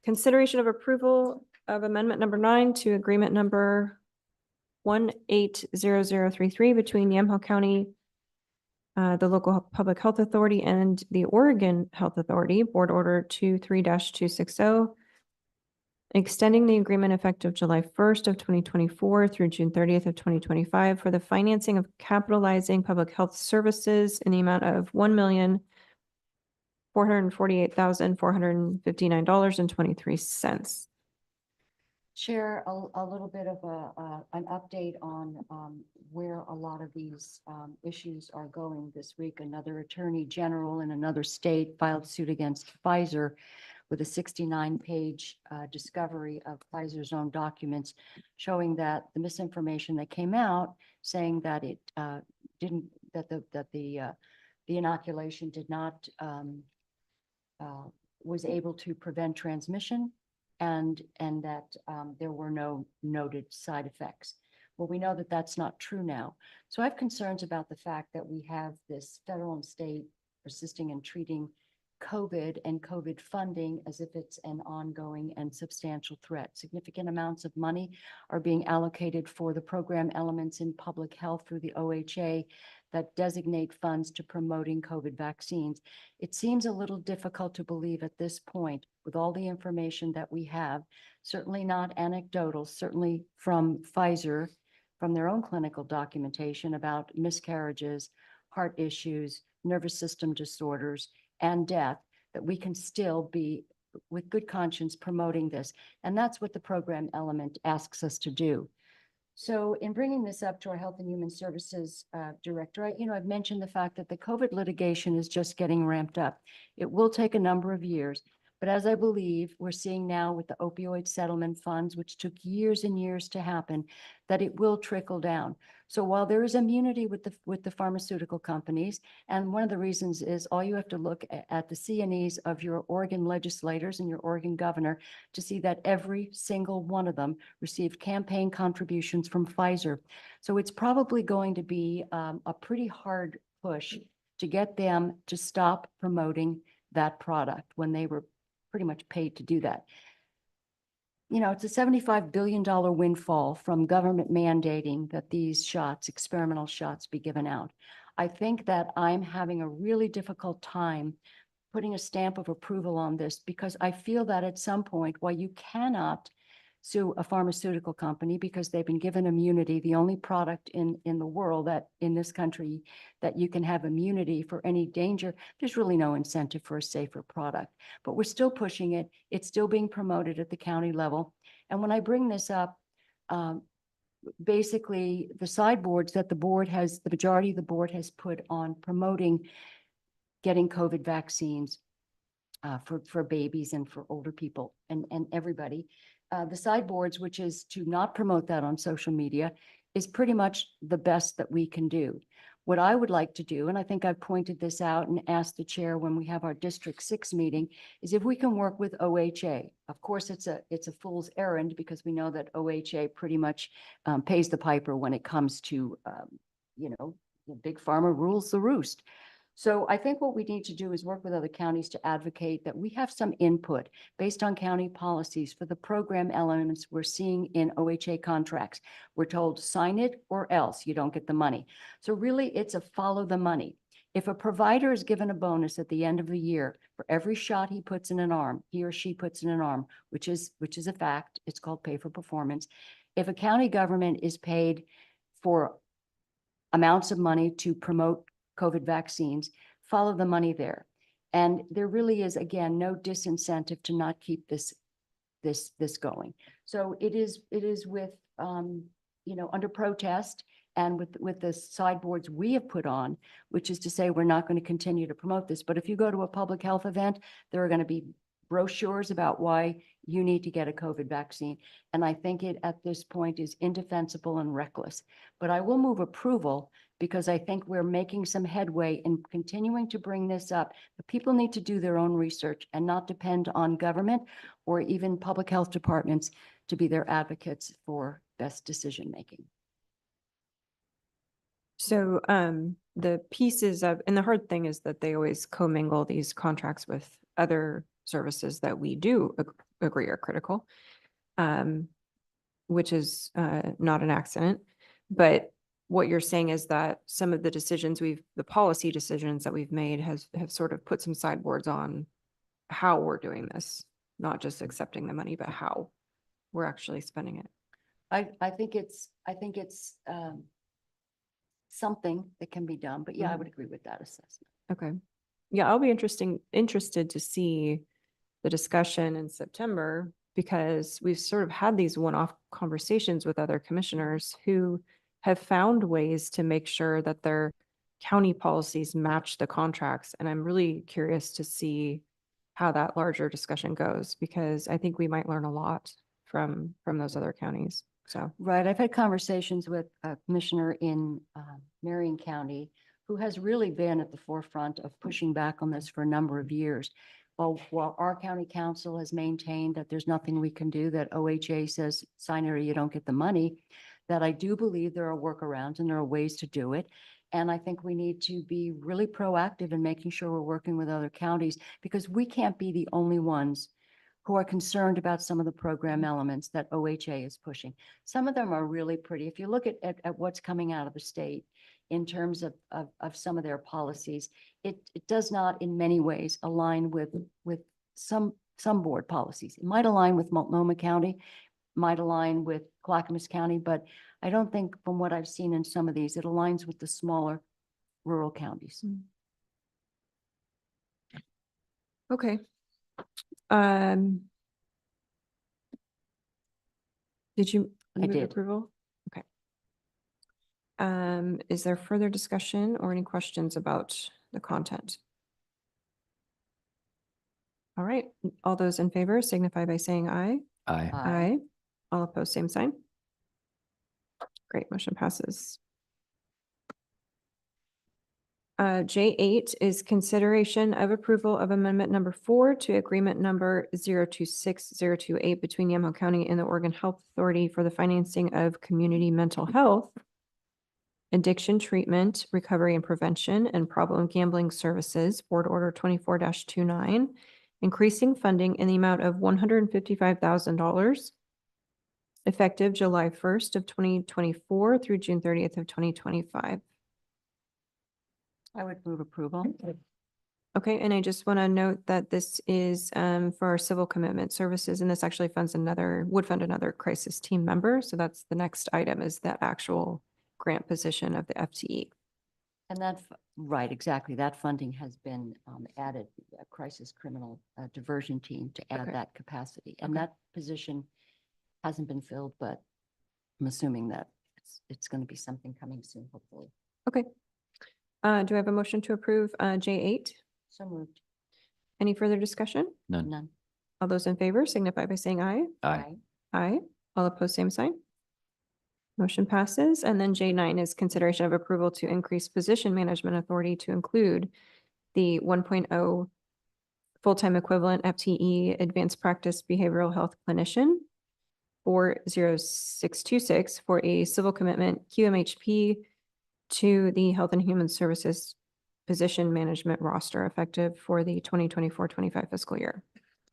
Consideration of approval of amendment number 9 to agreement number 180033 between Yamaha County, the local public health authority, and the Oregon Health Authority, Board Order 23-260, extending the agreement effective July 1st of 2024 through June 30th of 2025 for the financing of capitalizing public health services in the amount of $1,448,459.23. Share a little bit of an update on where a lot of these issues are going this week. Another attorney general in another state filed suit against Pfizer with a 69-page discovery of Pfizer's own documents showing that the misinformation that came out saying that it didn't, that the inoculation did not was able to prevent transmission and that there were no noted side effects. Well, we know that that's not true now. So I have concerns about the fact that we have this federal and state assisting and treating COVID and COVID funding as if it's an ongoing and substantial threat. Significant amounts of money are being allocated for the program elements in public health through the OHA that designate funds to promoting COVID vaccines. It seems a little difficult to believe at this point with all the information that we have, certainly not anecdotal, certainly from Pfizer, from their own clinical documentation about miscarriages, heart issues, nervous system disorders, and death, that we can still be with good conscience promoting this. And that's what the program element asks us to do. So in bringing this up to our Health and Human Services Director, I've mentioned the fact that the COVID litigation is just getting ramped up. It will take a number of years, but as I believe we're seeing now with the opioid settlement funds, which took years and years to happen, that it will trickle down. So while there is immunity with the pharmaceutical companies, and one of the reasons is all you have to look at the C&Es of your Oregon legislators and your Oregon governor to see that every single one of them received campaign contributions from Pfizer. So it's probably going to be a pretty hard push to get them to stop promoting that product when they were pretty much paid to do that. It's a $75 billion windfall from government mandating that these shots, experimental shots, be given out. I think that I'm having a really difficult time putting a stamp of approval on this because I feel that at some point, while you cannot sue a pharmaceutical company because they've been given immunity, the only product in the world that in this country that you can have immunity for any danger, there's really no incentive for a safer product. But we're still pushing it. It's still being promoted at the county level. And when I bring this up, basically the sideboards that the majority of the board has put on promoting getting COVID vaccines for babies and for older people and everybody. The sideboards, which is to not promote that on social media, is pretty much the best that we can do. What I would like to do, and I think I've pointed this out and asked the chair when we have our District 6 meeting, is if we can work with OHA. Of course, it's a fool's errand because we know that OHA pretty much pays the piper when it comes to, the big pharma rules the roost. So I think what we need to do is work with other counties to advocate that we have some input based on county policies for the program elements we're seeing in OHA contracts. We're told sign it or else you don't get the money. So really it's a follow the money. If a provider is given a bonus at the end of the year for every shot he puts in an arm, he or she puts in an arm, which is a fact, it's called pay for performance. If a county government is paid for amounts of money to promote COVID vaccines, follow the money there. And there really is, again, no disincentive to not keep this going. So it is with, under protest and with the sideboards we have put on, which is to say, we're not going to continue to promote this. But if you go to a public health event, there are going to be brochures about why you need to get a COVID vaccine. And I think it at this point is indefensible and reckless. But I will move approval because I think we're making some headway in continuing to bring this up. But people need to do their own research and not depend on government or even public health departments to be their advocates for best decision-making. So the pieces of, and the hard thing is that they always commingle these contracts with other services that we do agree are critical, which is not an accident. But what you're saying is that some of the decisions the policy decisions that we've made have sort of put some sideboards on how we're doing this, not just accepting the money, but how we're actually spending it. I think it's something that can be done, but yeah, I would agree with that assessment. Okay. Yeah, I'll be interested to see the discussion in September because we've sort of had these one-off conversations with other commissioners who have found ways to make sure that their county policies match the contracts. And I'm really curious to see how that larger discussion goes because I think we might learn a lot from those other counties. So, right. I've had conversations with a commissioner in Marion County who has really been at the forefront of pushing back on this for a number of years. While our county council has maintained that there's nothing we can do, that OHA says sign it or you don't get the money, that I do believe there are workarounds and there are ways to do it. And I think we need to be really proactive in making sure we're working with other counties because we can't be the only ones who are concerned about some of the program elements that OHA is pushing. Some of them are really pretty. If you look at what's coming out of the state in terms of some of their policies, it does not in many ways align with some board policies. It might align with Multnomah County, might align with Clackamas County, but I don't think from what I've seen in some of these, it aligns with the smaller rural counties. okay. Did you I move did. approval? Okay. Is there further discussion or any questions about the content? All right, all those in favor signify by saying aye. Aye. Aye. All opposed, same sign. Great, motion passes. J8 is consideration of approval of amendment number 4 to agreement number 026028 between Yamaha County and the Oregon Health Authority for the financing of community mental health, addiction treatment, recovery and prevention, and problem gambling services, Board Order 24-29, increasing funding in the amount of $155,000 effective July 1st of 2024 through June 30th of 2025. I would move approval. Okay, and I just want to note that this is for our civil commitment services, and this actually would fund another crisis team member. So that's the next item is that actual grant position of the FTE. And right, exactly. That funding has been added, a crisis criminal diversion team to add Okay. that capacity. And Okay. that position hasn't been filled, but I'm assuming that it's going to be something coming soon, hopefully. Okay. Do I have a motion to approve J8? So moved. Any further discussion? None. None. All those in favor signify by saying aye. Aye. Aye. All opposed, same sign. Motion passes. And then J9 is consideration of approval to increase position management authority to include the 1.0 full-time equivalent FTE advanced practice behavioral health clinician 40626 for a civil commitment QMHP to the Health and Human Services position management roster effective for the 2024-25 fiscal year.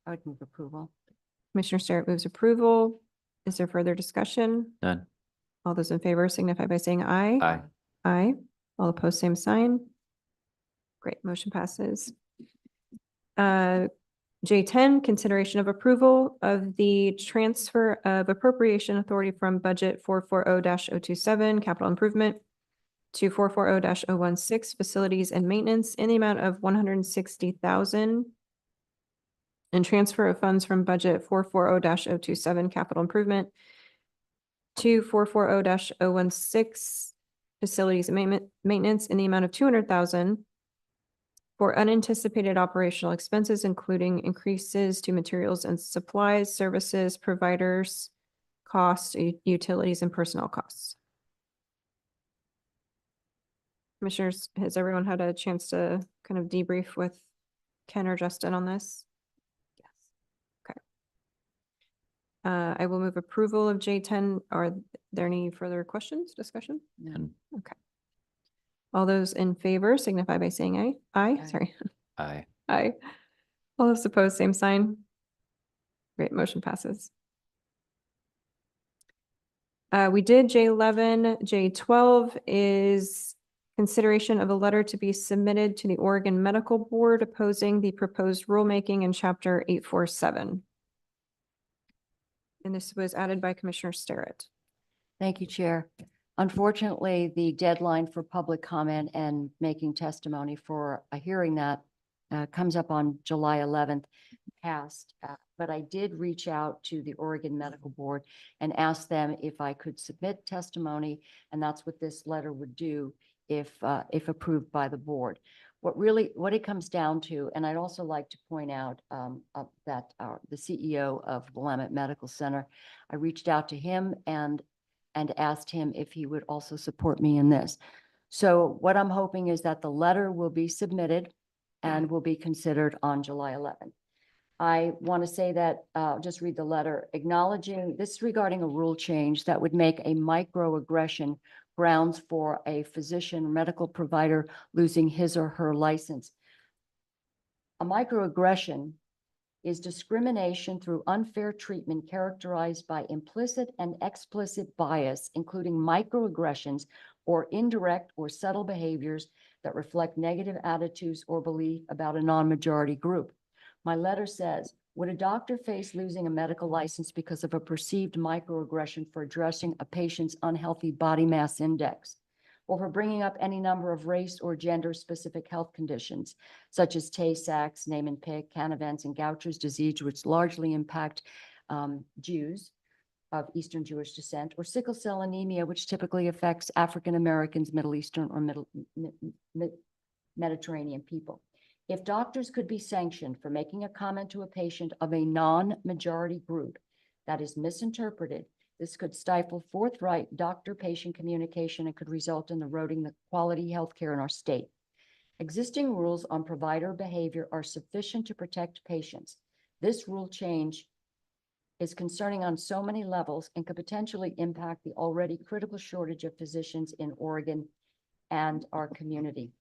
I would move approval. Commissioner Sterrett moves approval. Is there further discussion? None. All those in favor signify by saying aye. Aye. Aye. All opposed, same sign. Great, motion passes. J10, consideration of approval of the transfer of appropriation authority from budget 440-027 capital improvement to 440-016 facilities and maintenance in the amount of 160,000 and transfer of funds from budget 440-027 capital improvement to 440-016 facilities and maintenance in the amount of 200,000 for unanticipated operational expenses, including increases to materials and supplies, services, providers, costs, utilities, and personnel costs. Commissioners, has everyone had a chance to kind of debrief with Ken or Justin on this? Yes. Okay. I will move approval of J10. Are there any further questions, discussion? None. Okay. All those in favor signify by saying aye. Aye, Aye. sorry. Aye. Aye. All those opposed, same sign. Great, motion passes. We did J11. J12 is consideration of a letter to be submitted to the Oregon Medical Board opposing the proposed rulemaking in Chapter 847. And this was added by Commissioner Sterrett. Thank you, Chair. Unfortunately, the deadline for public comment and making testimony for a hearing that comes up on July 11th passed. But I did reach out to the Oregon Medical Board and asked them if I could submit testimony, and that's what this letter would do if approved by the board. What it comes down to, and I'd also like to point out that the CEO of Willamette Medical Center, I reached out to him and asked him if he would also support me in this. So what I'm hoping is that the letter will be submitted and will be considered on July 11th. I want to say that, just read the letter, acknowledging this regarding a rule change that would make a microaggression grounds for a physician or medical provider losing his or her license. A microaggression is discrimination through unfair treatment characterized by implicit and explicit bias, including microaggressions or indirect or subtle behaviors that reflect negative attitudes or belief about a non-majority group. My letter says, would a doctor face losing a medical license because of a perceived microaggression for addressing a patient's unhealthy body mass index, or for bringing up any number of race or gender-specific health conditions, such as Tay-Sachs, Niemann-Pick, Canavans, and Gaucher's disease, which largely impact Jews of Eastern Jewish descent, or sickle cell anemia, which typically affects African Americans, Middle Eastern, or Mediterranean people. If doctors could be sanctioned for making a comment to a patient of a non-majority group that is misinterpreted, this could stifle forthright doctor-patient communication and could result in eroding the quality healthcare in our state. Existing rules on provider behavior are sufficient to protect patients. This rule change is concerning on so many levels and could potentially impact the already critical shortage of physicians in Oregon and our community.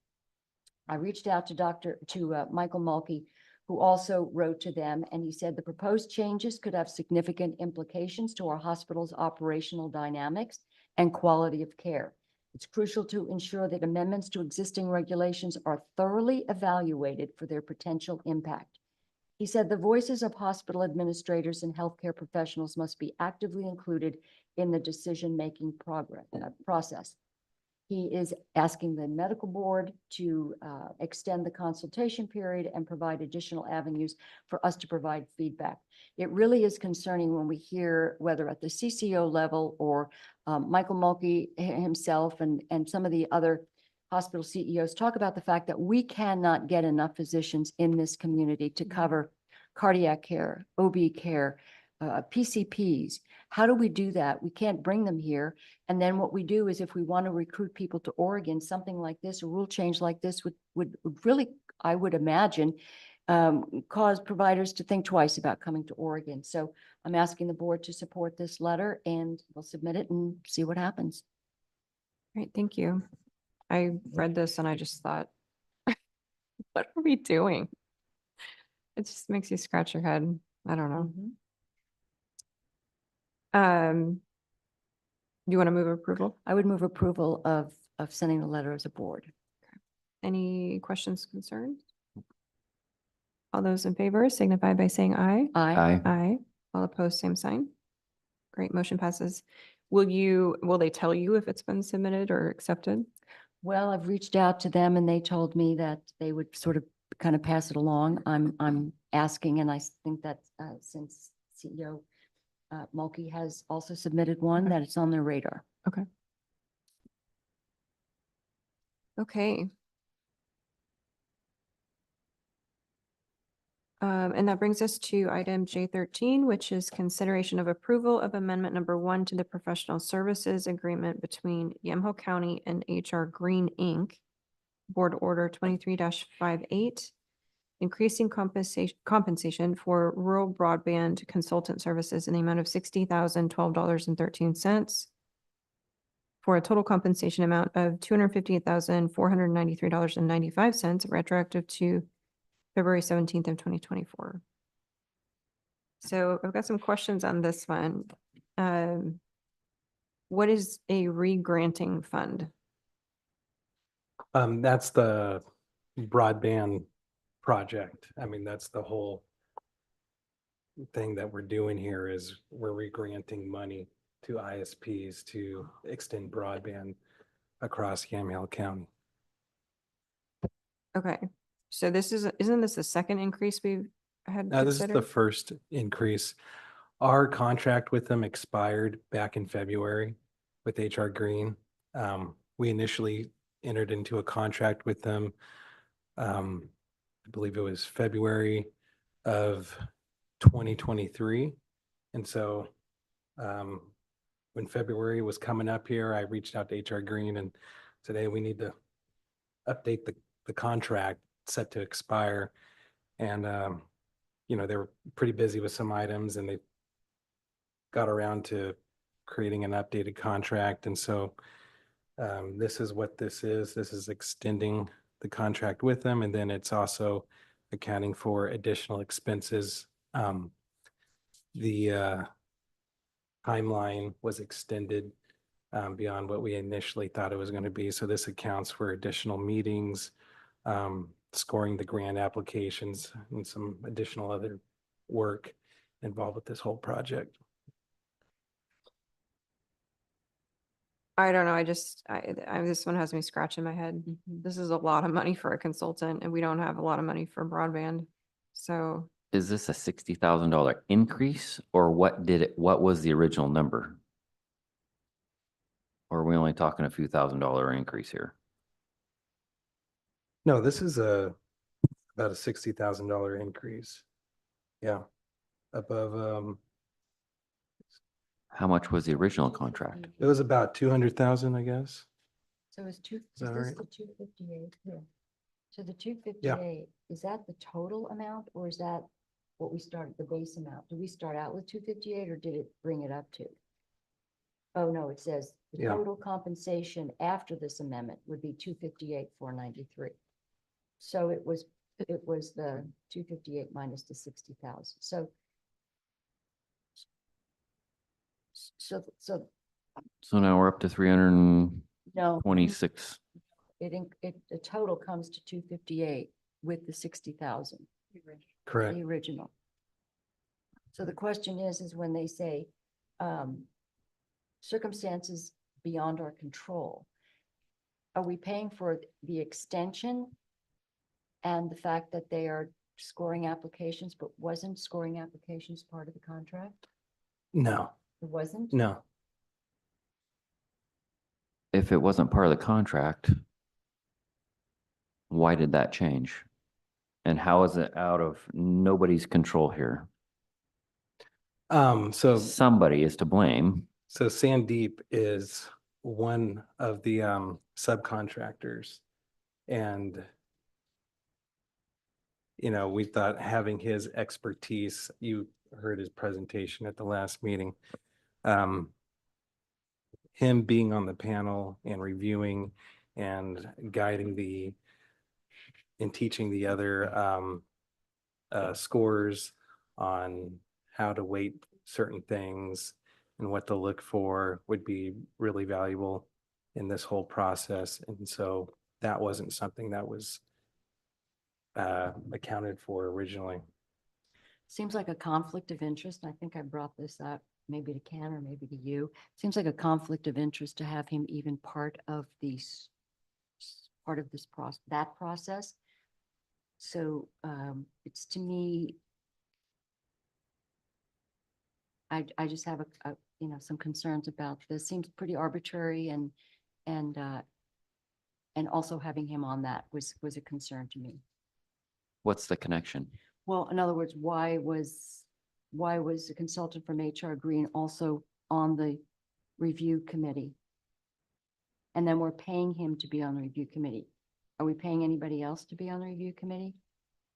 I reached out to Michael Mulkey, who also wrote to them, and he said the proposed changes could have significant implications to our hospital's operational dynamics and quality of care. It's crucial to ensure that amendments to existing regulations are thoroughly evaluated for their potential impact. He said the voices of hospital administrators and healthcare professionals must be actively included in the decision-making process. He is asking the medical board to extend the consultation period and provide additional avenues for us to provide feedback. It really is concerning when we hear, whether at the CCO level or Michael Mulkey himself and some of the other hospital CEOs talk about the fact that we cannot get enough physicians in this community to cover cardiac care, OB care, PCPs. How do we do that? We can't bring them here. And then what we do is if we want to recruit people to Oregon, something like this, a rule change like this would really, I would imagine, cause providers to think twice about coming to Oregon. So I'm asking the board to support this letter and we'll submit it and see what happens. Great, thank you. I read this and I just thought, What are we doing? It just makes you scratch your head. I don't know. Do you want to move approval? I would move approval of sending the letter as a board. Any questions, concerns? All those in favor signify by saying aye. Aye. Aye. All opposed, same sign. Great, motion passes. Will they tell you if it's been submitted or accepted? Well, I've reached out to them and they told me that they would sort of kind of pass it along. I'm asking, and I think that since CEO Mulkey has also submitted one, Okay. that it's on their radar. Okay. And that brings us to item J13, which is consideration of approval of amendment number 1 to the professional services agreement between Yamhill County and HR Green, Inc. Board Order 23-58, increasing compensation for rural broadband consultant services in the amount of $60,012.13 for a total compensation amount of $258,493.95, retroactive to February 17th of 2024. So I've got some questions on this one. What is a re-granting fund? That's the broadband project. I mean, that's the whole thing that we're doing here is we're re-granting money to ISPs to extend broadband across Yamhill County. Okay, so isn't this the second increase we've had Now, this is the considered? first increase. Our contract with them expired back in February with HR Green. We initially entered into a contract with them. I believe it was February of 2023. And so when February was coming up here, I reached out to HR Green and said, hey, we need to update the contract set to expire. And, they were pretty busy with some items and they got around to creating an updated contract. And so this is what this is. This is extending the contract with them. And then it's also accounting for additional expenses. The timeline was extended beyond what we initially thought it was going to be. So this accounts for additional meetings, scoring the grant applications, and some additional other work involved with this whole project. I don't know, this one has me scratching my head. This is a lot of money for a consultant and we don't have a lot of money for broadband. So Is this a $60,000 increase or what was the original number? Or are we only talking a few $1,000 increase here? No, this is about a $60,000 increase. Yeah, above. How much was the original contract? It was about 200,000, I guess. So it's Is that right? the 258 here? So the 258, is that the total amount or is that what we started, the base amount? Did we start out with 258 or did it bring it up to? Oh, no, it says the Yeah. total compensation after this amendment would be 258,493. So it was the 258 minus the 60,000. So So now we're up to 326. no, the total comes to 258 with the 60,000. Correct. The original. So the question is when they say circumstances beyond our control, are we paying for the extension and the fact that they are scoring applications, but wasn't scoring applications part of the contract? No, It wasn't? no. If it wasn't part of the contract, why did that change? And how is it out of nobody's control here? So Somebody is to blame. Sandeep is one of the subcontractors. And, we thought having his expertise, you heard his presentation at the last meeting. Him being on the panel and reviewing and guiding the in teaching the other scores on how to weight certain things and what to look for would be really valuable in this whole process. And so that wasn't something that was accounted for originally. Seems like a conflict of interest. I think I brought this up maybe to Ken or maybe to you. Seems like a conflict of interest to have him even part of these, part of this process, that process. So it's to me, I just have a, you know, some concerns about this. Seems pretty arbitrary and also having him on that was a concern to me. What's the connection? Well, in other words, why was a consultant from HR Green also on the review committee? And then we're paying him to be on the review committee. Are we paying anybody else to be on the review committee?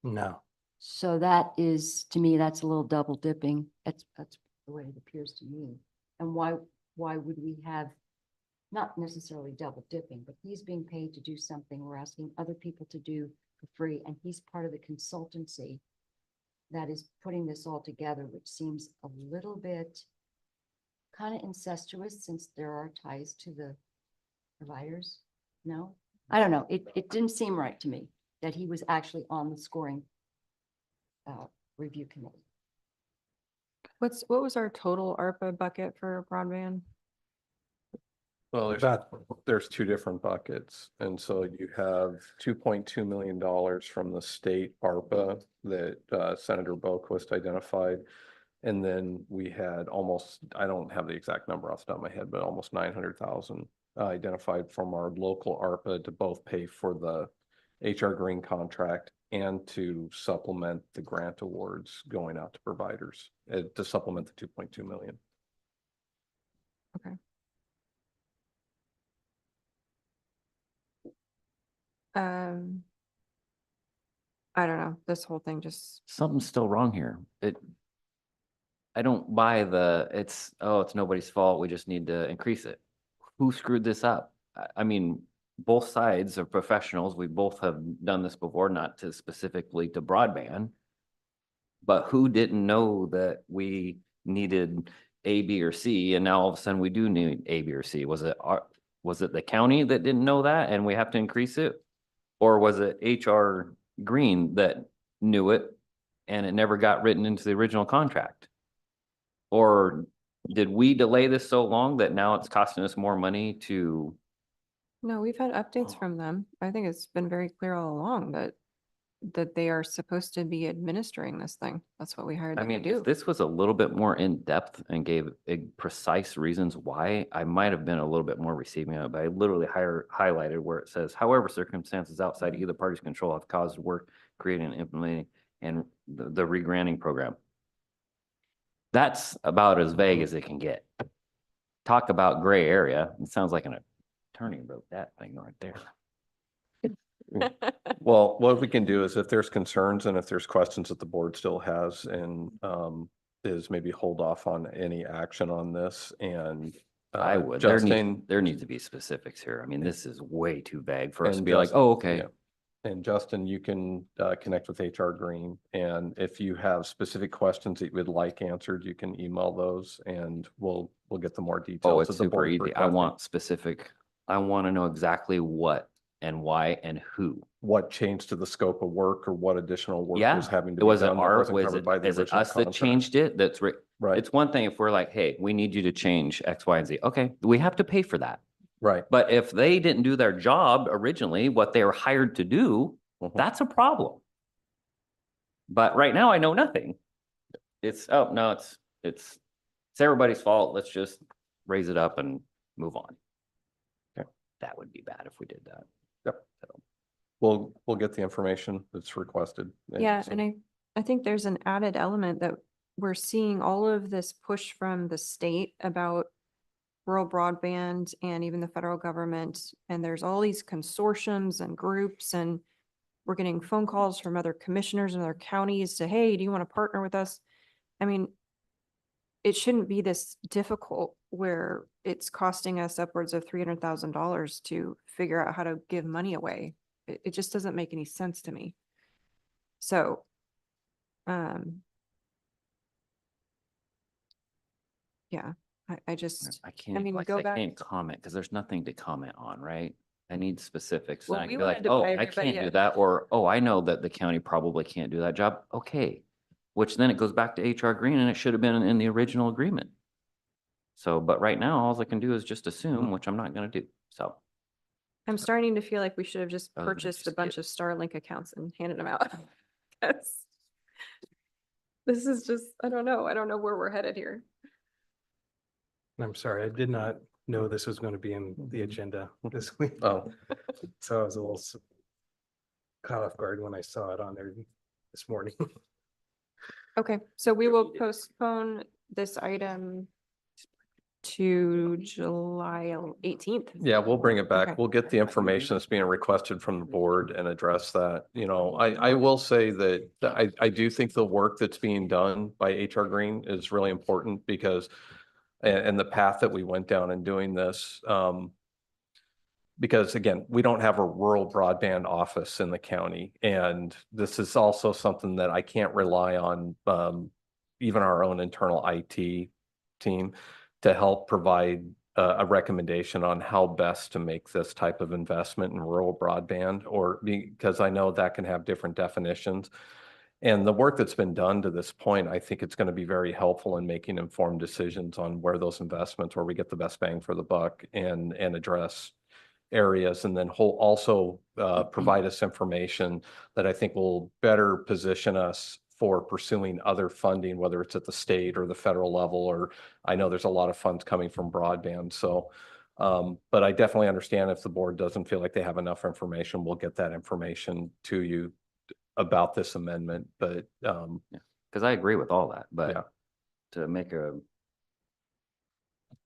No. So that is, to me, that's a little double dipping. That's the way it appears to me. And why would we have, not necessarily double dipping, but he's being paid to do something we're asking other people to do for free, and he's part of the consultancy that is putting this all together, which seems a little bit kind of incestuous since there are ties to the providers. No, I don't know. It didn't seem right to me that he was actually on the scoring review committee. What was our total ARPA bucket for broadband? Well, there's two different buckets. And so you have $2.2 million from the state ARPA that Senator Boquist identified. And then we had almost, I don't have the exact number off the top of my head, but almost 900,000 identified from our local ARPA to both pay for the HR Green contract and to supplement the grant awards going out to providers, to supplement the 2.2 million. Okay. I don't know. This whole thing just, Something's still wrong here. I don't buy it's nobody's fault. We just need to increase it. Who screwed this up? I mean, both sides are professionals. We both have done this before, not to specifically to broadband. But who didn't know that we needed A, B, or C, and now all of a sudden we do need A, B, or C? Was it the county that didn't know that and we have to increase it? Or was it HR Green that knew it and it never got written into the original contract? Or did we delay this so long that now it's costing us more money to? no, we've had updates Oh. from them. I think it's been very clear all along that they are supposed to be administering this thing. That's what we hired I them to mean, do. if this was a little bit more in depth and gave precise reasons why, I might have been a little bit more receiving of it. But I literally highlighted where it says, however, circumstances outside either party's control have caused work creating and implementing and the regranting program. That's about as vague as it can get. Talk about gray area. It sounds like an attorney wrote that thing right there. Well, what we can do is if there's concerns and if there's questions that the board still has and is maybe hold off on any action on this and I would. Justin. There needs to be specifics here. I mean, this is way too vague for us to And be like, Justin- oh, okay. yeah. And Justin, you can connect with HR Green. And if you have specific questions that you would like answered, you can email those and we'll get the more details. Oh, that it's the super board's easy. I requesting. want specific. I want to know exactly what and why and who. What changed to the scope of work or what additional work Yeah. was having to be Was it done that our, wasn't was covered it, by the is it original us that contract. changed it? That's right. Right, It's one thing if we're like, hey, we need you to change X, Y, and Z. Okay, we have to pay for that. right. But if they didn't do their job originally, what they were hired to do, Mhm. that's a problem. But right now I know nothing. It's, oh, no, it's everybody's fault. Let's just raise it up and move on. Okay. That would be bad if we did that. Yep. So, We'll get the information that's requested. Yeah, so- and I think there's an added element that we're seeing all of this push from the state about rural broadband and even the federal government. And there's all these consortiums and groups, and we're getting phone calls from other commissioners in other counties to, hey, do you want to partner with us? I mean, it shouldn't be this difficult where it's costing us upwards of $300,000 to figure out how to give money away. it just doesn't make any sense to me. So, yeah, I just, I can't, mean, like, go I back. can't comment because there's nothing to comment on, right? I need specifics. Well, And I we can be like, wanted to oh, buy I everybody can't do a- that, or, oh, I know that the county probably can't do that job. Okay. Which then it goes back to HR Green and it should have been in the original agreement. So, but right now, all I can do is just assume, which I'm not gonna do. So, I'm starting to feel like we should have just Other than purchased a just bunch get- of Starlink accounts and handed them out. 'Cause this is just, I don't know where we're headed here. I'm sorry, I did not know this was going to be in the agenda this week. Oh, So I was a little caught off guard when I saw it on there this morning. Okay, so we will postpone this item to July 18th. yeah, we'll bring it back. Okay. We'll get the information that's being requested from the board and address that. You know, I will say that I do think the work that's being done by HR Green is really important because and the path that we went down in doing this, because again, we don't have a rural broadband office in the county. And this is also something that I can't rely on, even our own internal IT team to help provide a recommendation on how best to make this type of investment in rural broadband, or because I know that can have different definitions. And the work that's been done to this point, I think it's going to be very helpful in making informed decisions on where those investments, where we get the best bang for the buck and address areas, and then also provide us information that I think will better position us for pursuing other funding, whether it's at the state or the federal level, or I know there's a lot of funds coming from broadband. So, but I definitely understand if the board doesn't feel like they have enough information, we'll get that information to you about this amendment. But because I agree with all that, yeah, but to make an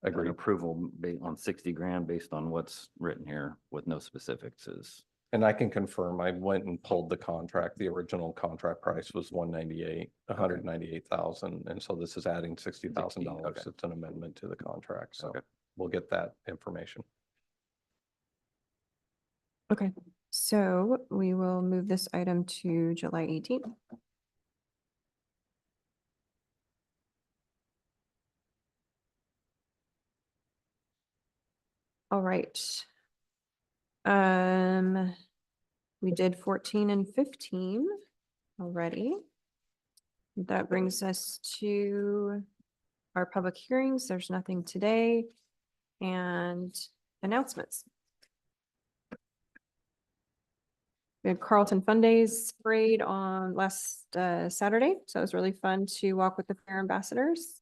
agreed. approval on 60 grand based on what's written here with no specifics is, And I can confirm, I went and pulled the contract. The original contract price was 198,000. And so this is adding $60,000. Okay. It's an amendment to the contract. So Okay. we'll get that information. Okay, so we will move this item to July 18th. All right. We did 14 and 15 already. That brings us to our public hearings. There's nothing today. And announcements. We had Carlton Fun Days parade on last Saturday, so it was really fun to walk with the fair ambassadors.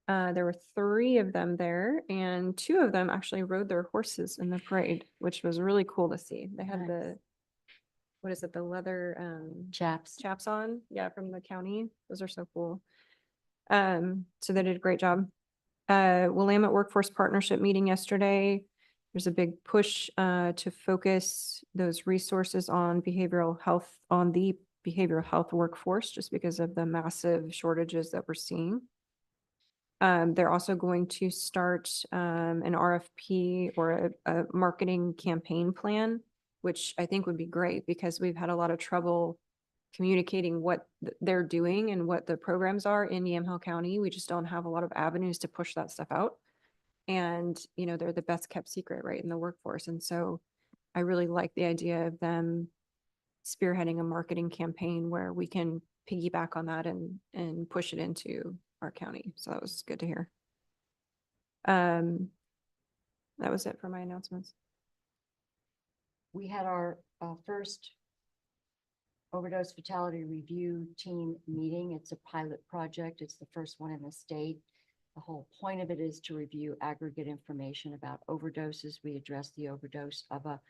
There were 3 of them there, and 2 of them actually rode their horses in the parade, which was really cool to see. They had the, what is it, the leather Chaps. chaps on, yeah, from the county. Those are so cool. So they did a great job. Willamette Workforce Partnership meeting yesterday. There's a big push to focus those resources on behavioral health, on the behavioral health workforce, just because of the massive shortages that we're seeing. They're also going to start an RFP or a marketing campaign plan, which I think would be great because we've had a lot of trouble communicating what they're doing and what the programs are in Yamhill County. We just don't have a lot of avenues to push that stuff out. And, you know, they're the best kept secret, right, in the workforce. And so I really like the idea of them spearheading a marketing campaign where we can piggyback on that and push it into our county. So that was good to hear. That was it for my announcements. We had our first overdose fatality review team meeting. It's a pilot project. It's the first one in the state. The whole point of it is to review aggregate information about overdoses. We addressed the overdose of a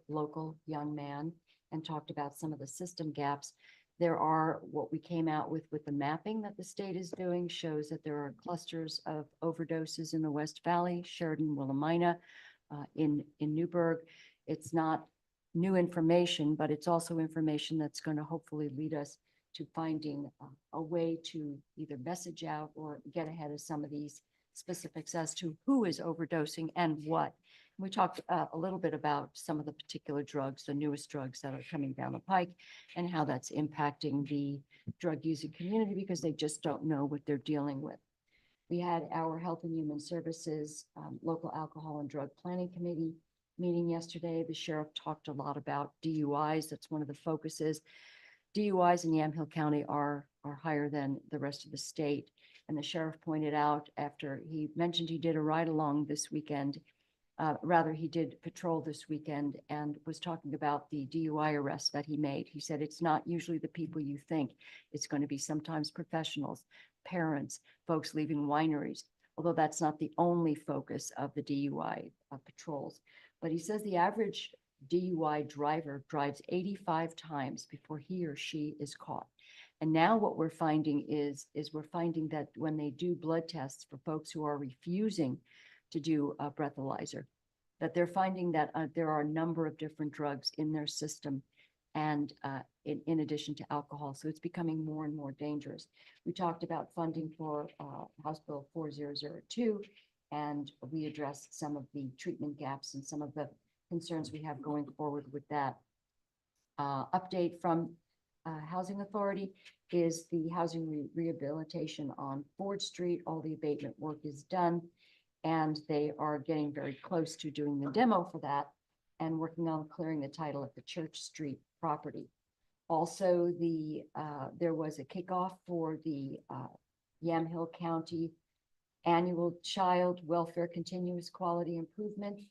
local young man and talked about some of the system gaps. There are, what we came out with the mapping that the state is doing shows that there are clusters of overdoses in the West Valley, Sheridan, Willamina, in Newburgh. It's not new information, but it's also information that's going to hopefully lead us to finding a way to either message out or get ahead of some of these specifics as to who is overdosing and what. We talked a little bit about some of the particular drugs, the newest drugs that are coming down the pike and how that's impacting the drug using community because they just don't know what they're dealing with. We had our Health and Human Services Local Alcohol and Drug Planning Committee meeting yesterday. The sheriff talked a lot about DUIs. That's one of the focuses. DUIs in Yamhill County are higher than the rest of the state. And the sheriff pointed out after he mentioned he did a ride along this weekend, he did patrol this weekend and was talking about the DUI arrests that he made. He said, it's not usually the people you think. It's going to be sometimes professionals, parents, folks leaving wineries, although that's not the only focus of the DUI patrols. But he says the average DUI driver drives 85 times before he or she is caught. And now what we're finding is we're finding that when they do blood tests for folks who are refusing to do a breathalyzer, that they're finding that there are a number of different drugs in their system and in addition to alcohol. So it's becoming more and more dangerous. We talked about funding for House Bill 4002, and we addressed some of the treatment gaps and some of the concerns we have going forward with that. Update from Housing Authority is the housing rehabilitation on Ford Street. All the abatement work is done. And they are getting very close to doing the demo for that and working on clearing the title at the Church Street property. Also, there was a kickoff for the Yamhill County Annual Child Welfare Continuous Quality Improvement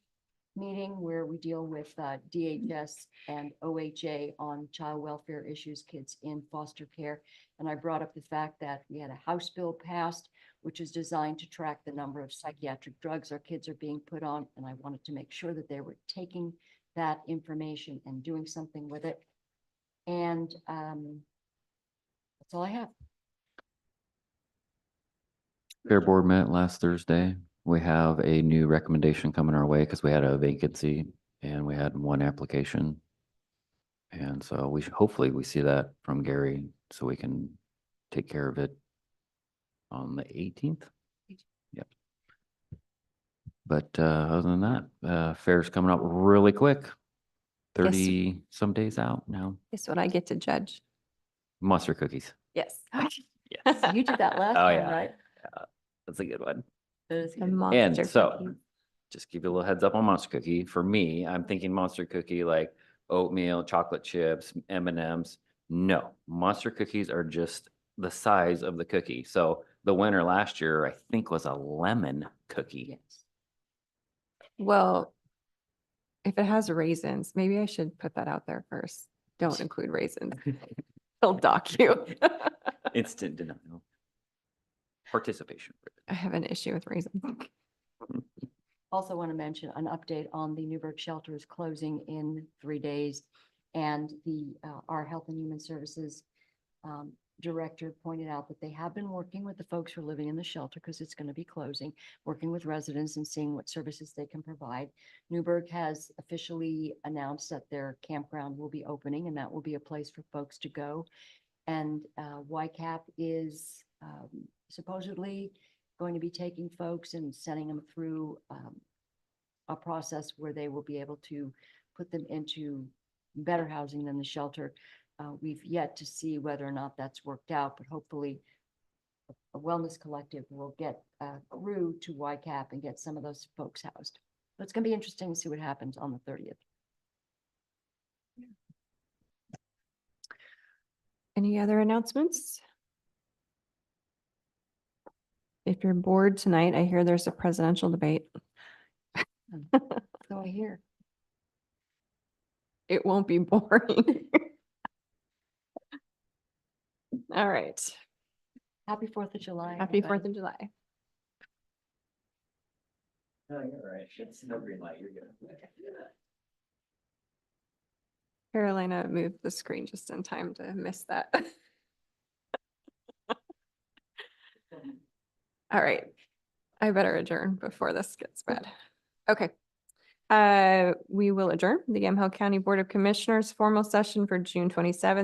meeting where we deal with DHS and OHA on child welfare issues, kids in foster care. And I brought up the fact that we had a House bill passed, which is designed to track the number of psychiatric drugs our kids are being put on. And I wanted to make sure that they were taking that information and doing something with it. And that's all I have. Fair Board met last Thursday. We have a new recommendation coming our way because we had a vacancy and we had one application. And so hopefully we see that from Gary so we can take care of it on the 18th. Yep. But other than that, fair's coming up really quick. 30 some days out now. Guess what I get to judge? Monster cookies. Yes. Yes. You did that last Oh, time, yeah. right? That's a good one. That is The good. monster And so, cookies. just give you a little heads up on Monster Cookie. For me, I'm thinking Monster Cookie like oatmeal, chocolate chips, M&Ms. No, Monster Cookies are just the size of the cookie. So the winner last year, I think, was a lemon cookie. Yes. Well, if it has raisins, maybe I should put that out there first. Don't include raisins. They'll dock you. Instant denial. Participation. I have an issue with raisins. Also want to mention an update on the Newburgh shelter is closing in 3 days. And our Health and Human Services director pointed out that they have been working with the folks who are living in the shelter because it's going to be closing, working with residents and seeing what services they can provide. Newburgh has officially announced that their campground will be opening and that will be a place for folks to go. And YCAP is supposedly going to be taking folks and sending them through a process where they will be able to put them into better housing than the shelter. We've yet to see whether or not that's worked out, but hopefully a wellness collective will get through to YCAP and get some of those folks housed. But it's going to be interesting to see what happens on the 30th. Any other announcements? If you're bored tonight, I hear there's a presidential debate. So I hear. It won't be boring. All right. Happy 4th of July. Happy everybody. 4th of July. No, you're right. It's no green light. You're good. Carolina moved the screen just in time to miss that. All right. I better adjourn before this gets bad. Okay. We will adjourn the Yamhill County Board of Commissioners formal session for June 27th.